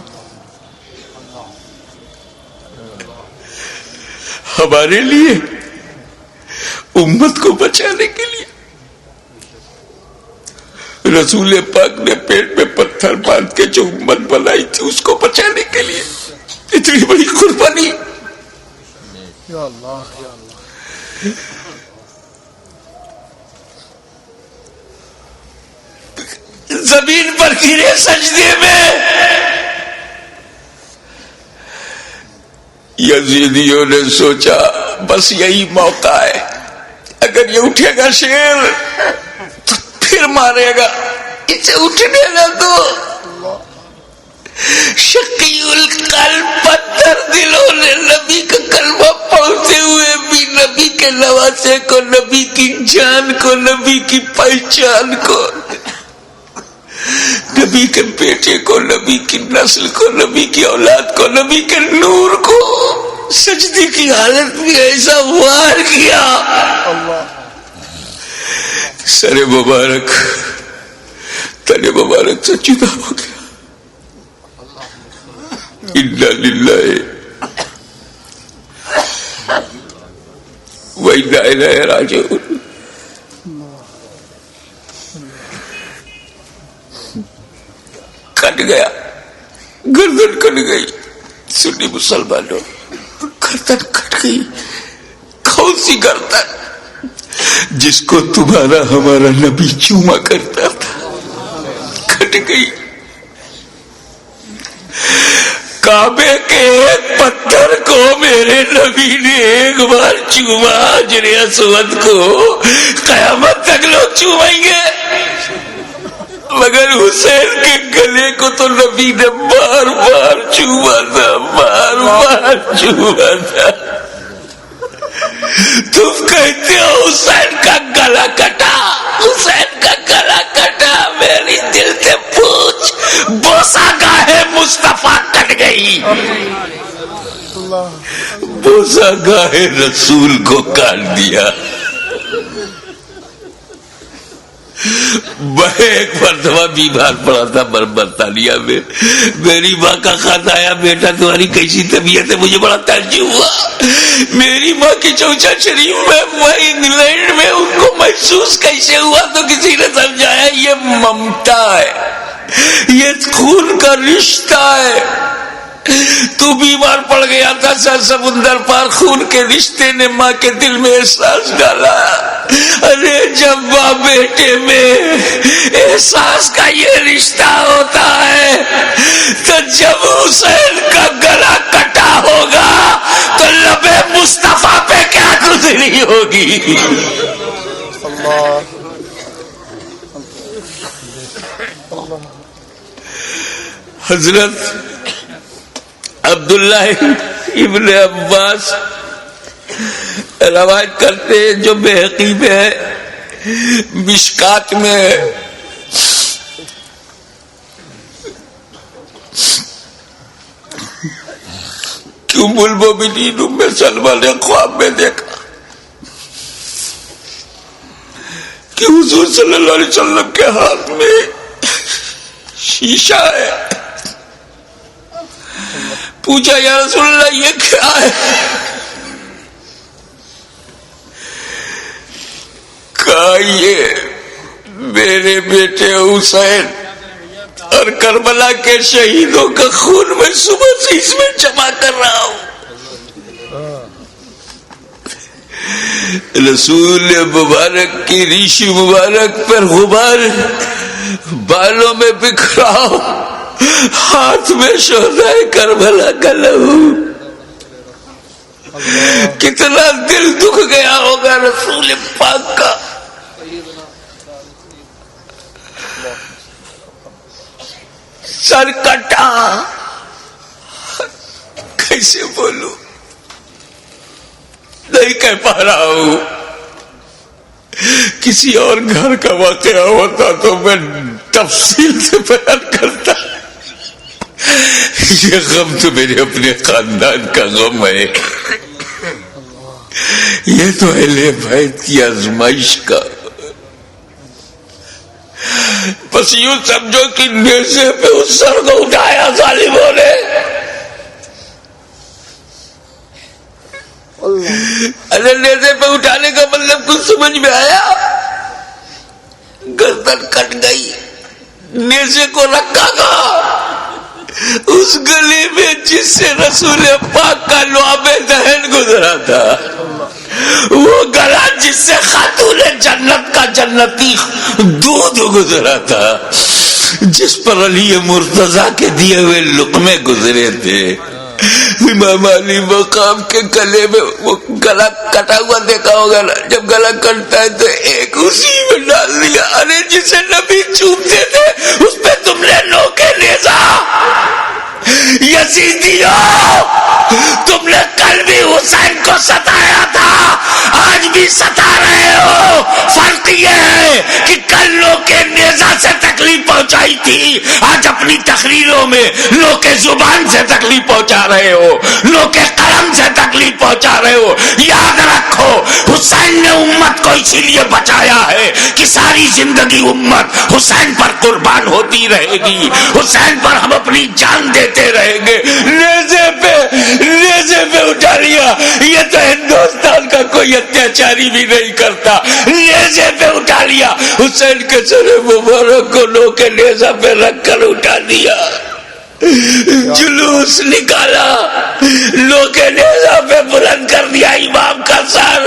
ہمارے لیے، امت کو بچانے کے لیے رسول پاک نے پیٹ میں پتھر باندھ کے جو امت بنائی تھی اس کو بچانے کے لیے اتنی بڑی قربانی. یا اللہ یا اللہ. زمین پر گرے سجدے میں. یزیدیوں نے سوچا بس یہی موقع ہے، اگر یہ اٹھے گا شیر تو پھر مارے گا، اسے اٹھنے نہ دو. شقی القلب پتھر دلوں نے نبی کا کلمہ پڑھتے ہوئے بھی نبی کے نواسے کو، نبی کی جان کو، نبی کی پہچان کو، نبی کے بیٹے کو، نبی کی نسل کو، نبی کی اولاد کو، نبی کے نور کو سجدے کی حالت میں ایسا وار کیا. سر مبارک، تن مبارک سے جدا ہو گیا. انا للہ و انا الیہ راجعون. کٹ گیا، گردن کٹ گئی. سنی مسلمانوں، گردن کٹ گئی. کون سی گردن؟ جس کو تمہارا ہمارا نبی چوما کرتا تھا، کٹ گئی. کعبے کے ایک پتھر کو میرے نبی نے ایک بار چوما، حجر اسود کو قیامت تک لوگ چومیں گے، مگر حسین کے گلے کو تو نبی نے بار بار چوما تھا، بار بار چوما تھا. تم کہتے ہو حسین کا گلا کٹا، حسین کا گلا کٹا. میری دل سے پوچھ، بوسا گاہے مصطفیٰ کٹ گئی، بوسا گاہے رسول کو کاٹ دیا. میں ایک مرتبہ بیمار پڑا تھا برطانیہ میں. میری ماں کا خط آیا، بیٹا تمہاری کیسی طبیعت ہے؟ مجھے بڑا تعجب ہوا. میری ماں کی چوچا شریف میں انگلینڈ میں، ان کو محسوس کیسے ہوا تو کسی نے سمجھایا یہ ممتا ہے، یہ خون کا رشتہ ہے. تو بیمار پڑ گیا تھا، سر سمندر پار خون کے رشتے نے ماں کے دل میں احساس ڈالا. ارے جب ماں بیٹے میں احساس کا یہ رشتہ ہوتا ہے تو جب حسین کا گلا کٹا ہوگا تو لبے مصطفیٰ پہ کیا گزری ہوگی. حضرت عبداللہ ابن عباس روایت کرتے ہیں، جو بحقی میں ہے، مشکات میں ہے، کہ ام المومنین ام سلمہ نے خواب میں دیکھا کہ حضور صلی اللہ علیہ وسلم کے ہاتھ میں شیشہ ہے. پوچھا یا رسول اللہ یہ کیا ہے؟ کہا یہ میرے بیٹے حسین اور کربلا کے شہیدوں کا خون میں صبح سے اس میں جمع کر رہا ہوں. رسول مبارک کی ریشی مبارک پر غبار بالوں میں بکھرا ہو، ہاتھ میں شہدائے کربلا کا لہو. کتنا دل دکھ گیا ہوگا رسول پاک کا. سر کٹا. کیسے بولوں, نہیں کہہ پا رہا ہوں. کسی اور گھر کا واقعہ ہوتا تو میں تفصیل سے بیان کرتا. یہ غم تو میرے اپنے خاندان کا غم ہے. یہ تو اہل بیت کی آزمائش کا. بس یوں سمجھو کہ نیزے پہ اس سر کو اٹھایا ظالموں نے. اگر نیزے پہ اٹھانے کا مطلب کچھ سمجھ میں آیا؟ گردن کٹ گئی, نیزے کو رکھا گا اس گلی میں جس سے رسول پاک کا لعاب دہن گزرا تھا, وہ گلا جس سے خاتون جنت کا جنتی دودھ گزرا تھا, جس پر علی مرتضیٰ کے دیے ہوئے لقمے گزرے تھے. امام علی مقام کے گلے میں وہ گلا کٹا ہوا دیکھا ہوگا نا, جب گلا کٹتا ہے تو ایک اسی میں ڈال دیا. ارے جسے نبی چومتے تھے اس پہ تم نے نوکے نیزا. یزیدیوں, تم نے کل بھی حسین کو ستایا تھا, آج بھی ستا رہے ہو. فرق یہ ہے کہ کل نوکے نیزا سے تکلیف پہنچائی تھی, آج اپنی تقریروں میں نوکے زبان سے تکلیف پہنچا رہے ہو, نوکے قلم سے تکلیف پہنچا رہے ہو. یاد رکھو, حسین نے امت کو اسی لیے بچایا ہے کہ ساری زندگی امت حسین پر قربان ہوتی رہے گی, حسین پر ہم اپنی جان دیتے رہیں گے. نیزے پہ اٹھا لیا. یہ تو ہندوستان کا کوئی اتیاچاری بھی نہیں کرتا. نیزے پہ اٹھا لیا, حسین کے سر مبارک کو لو کے نیزہ پہ رکھ کر اٹھا دیا. جلوس نکالا, لوگ کے نیزہ پہ بلند کر دیا امام کا سر,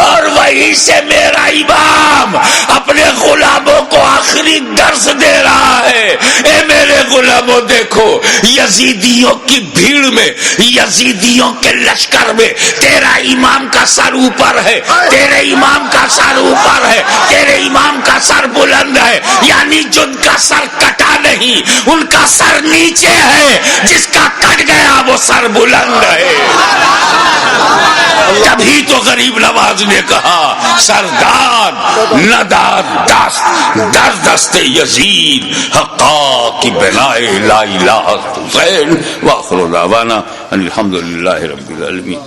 اور وہیں سے میرا امام اپنے غلاموں کو آخری درس دے رہا ہے. اے میرے غلاموں, دیکھو یزیدیوں کی بھیڑ میں, یزیدیوں کے لشکر میں تیرا امام کا سر اوپر ہے, تیرے امام کا سر اوپر ہے, تیرے امام کا سر بلند ہے. یعنی جن کا سر کٹا نہیں, ان کا سر نیچے ہے, جس کا کٹ گیا وہ سر بلند ہے. تبھی تو غریب نواز نے کہا سردار نداد در دست یزید حقا کی بنائے لا الہ حسین. واخر دعوانا الحمدللہ رب العالمین.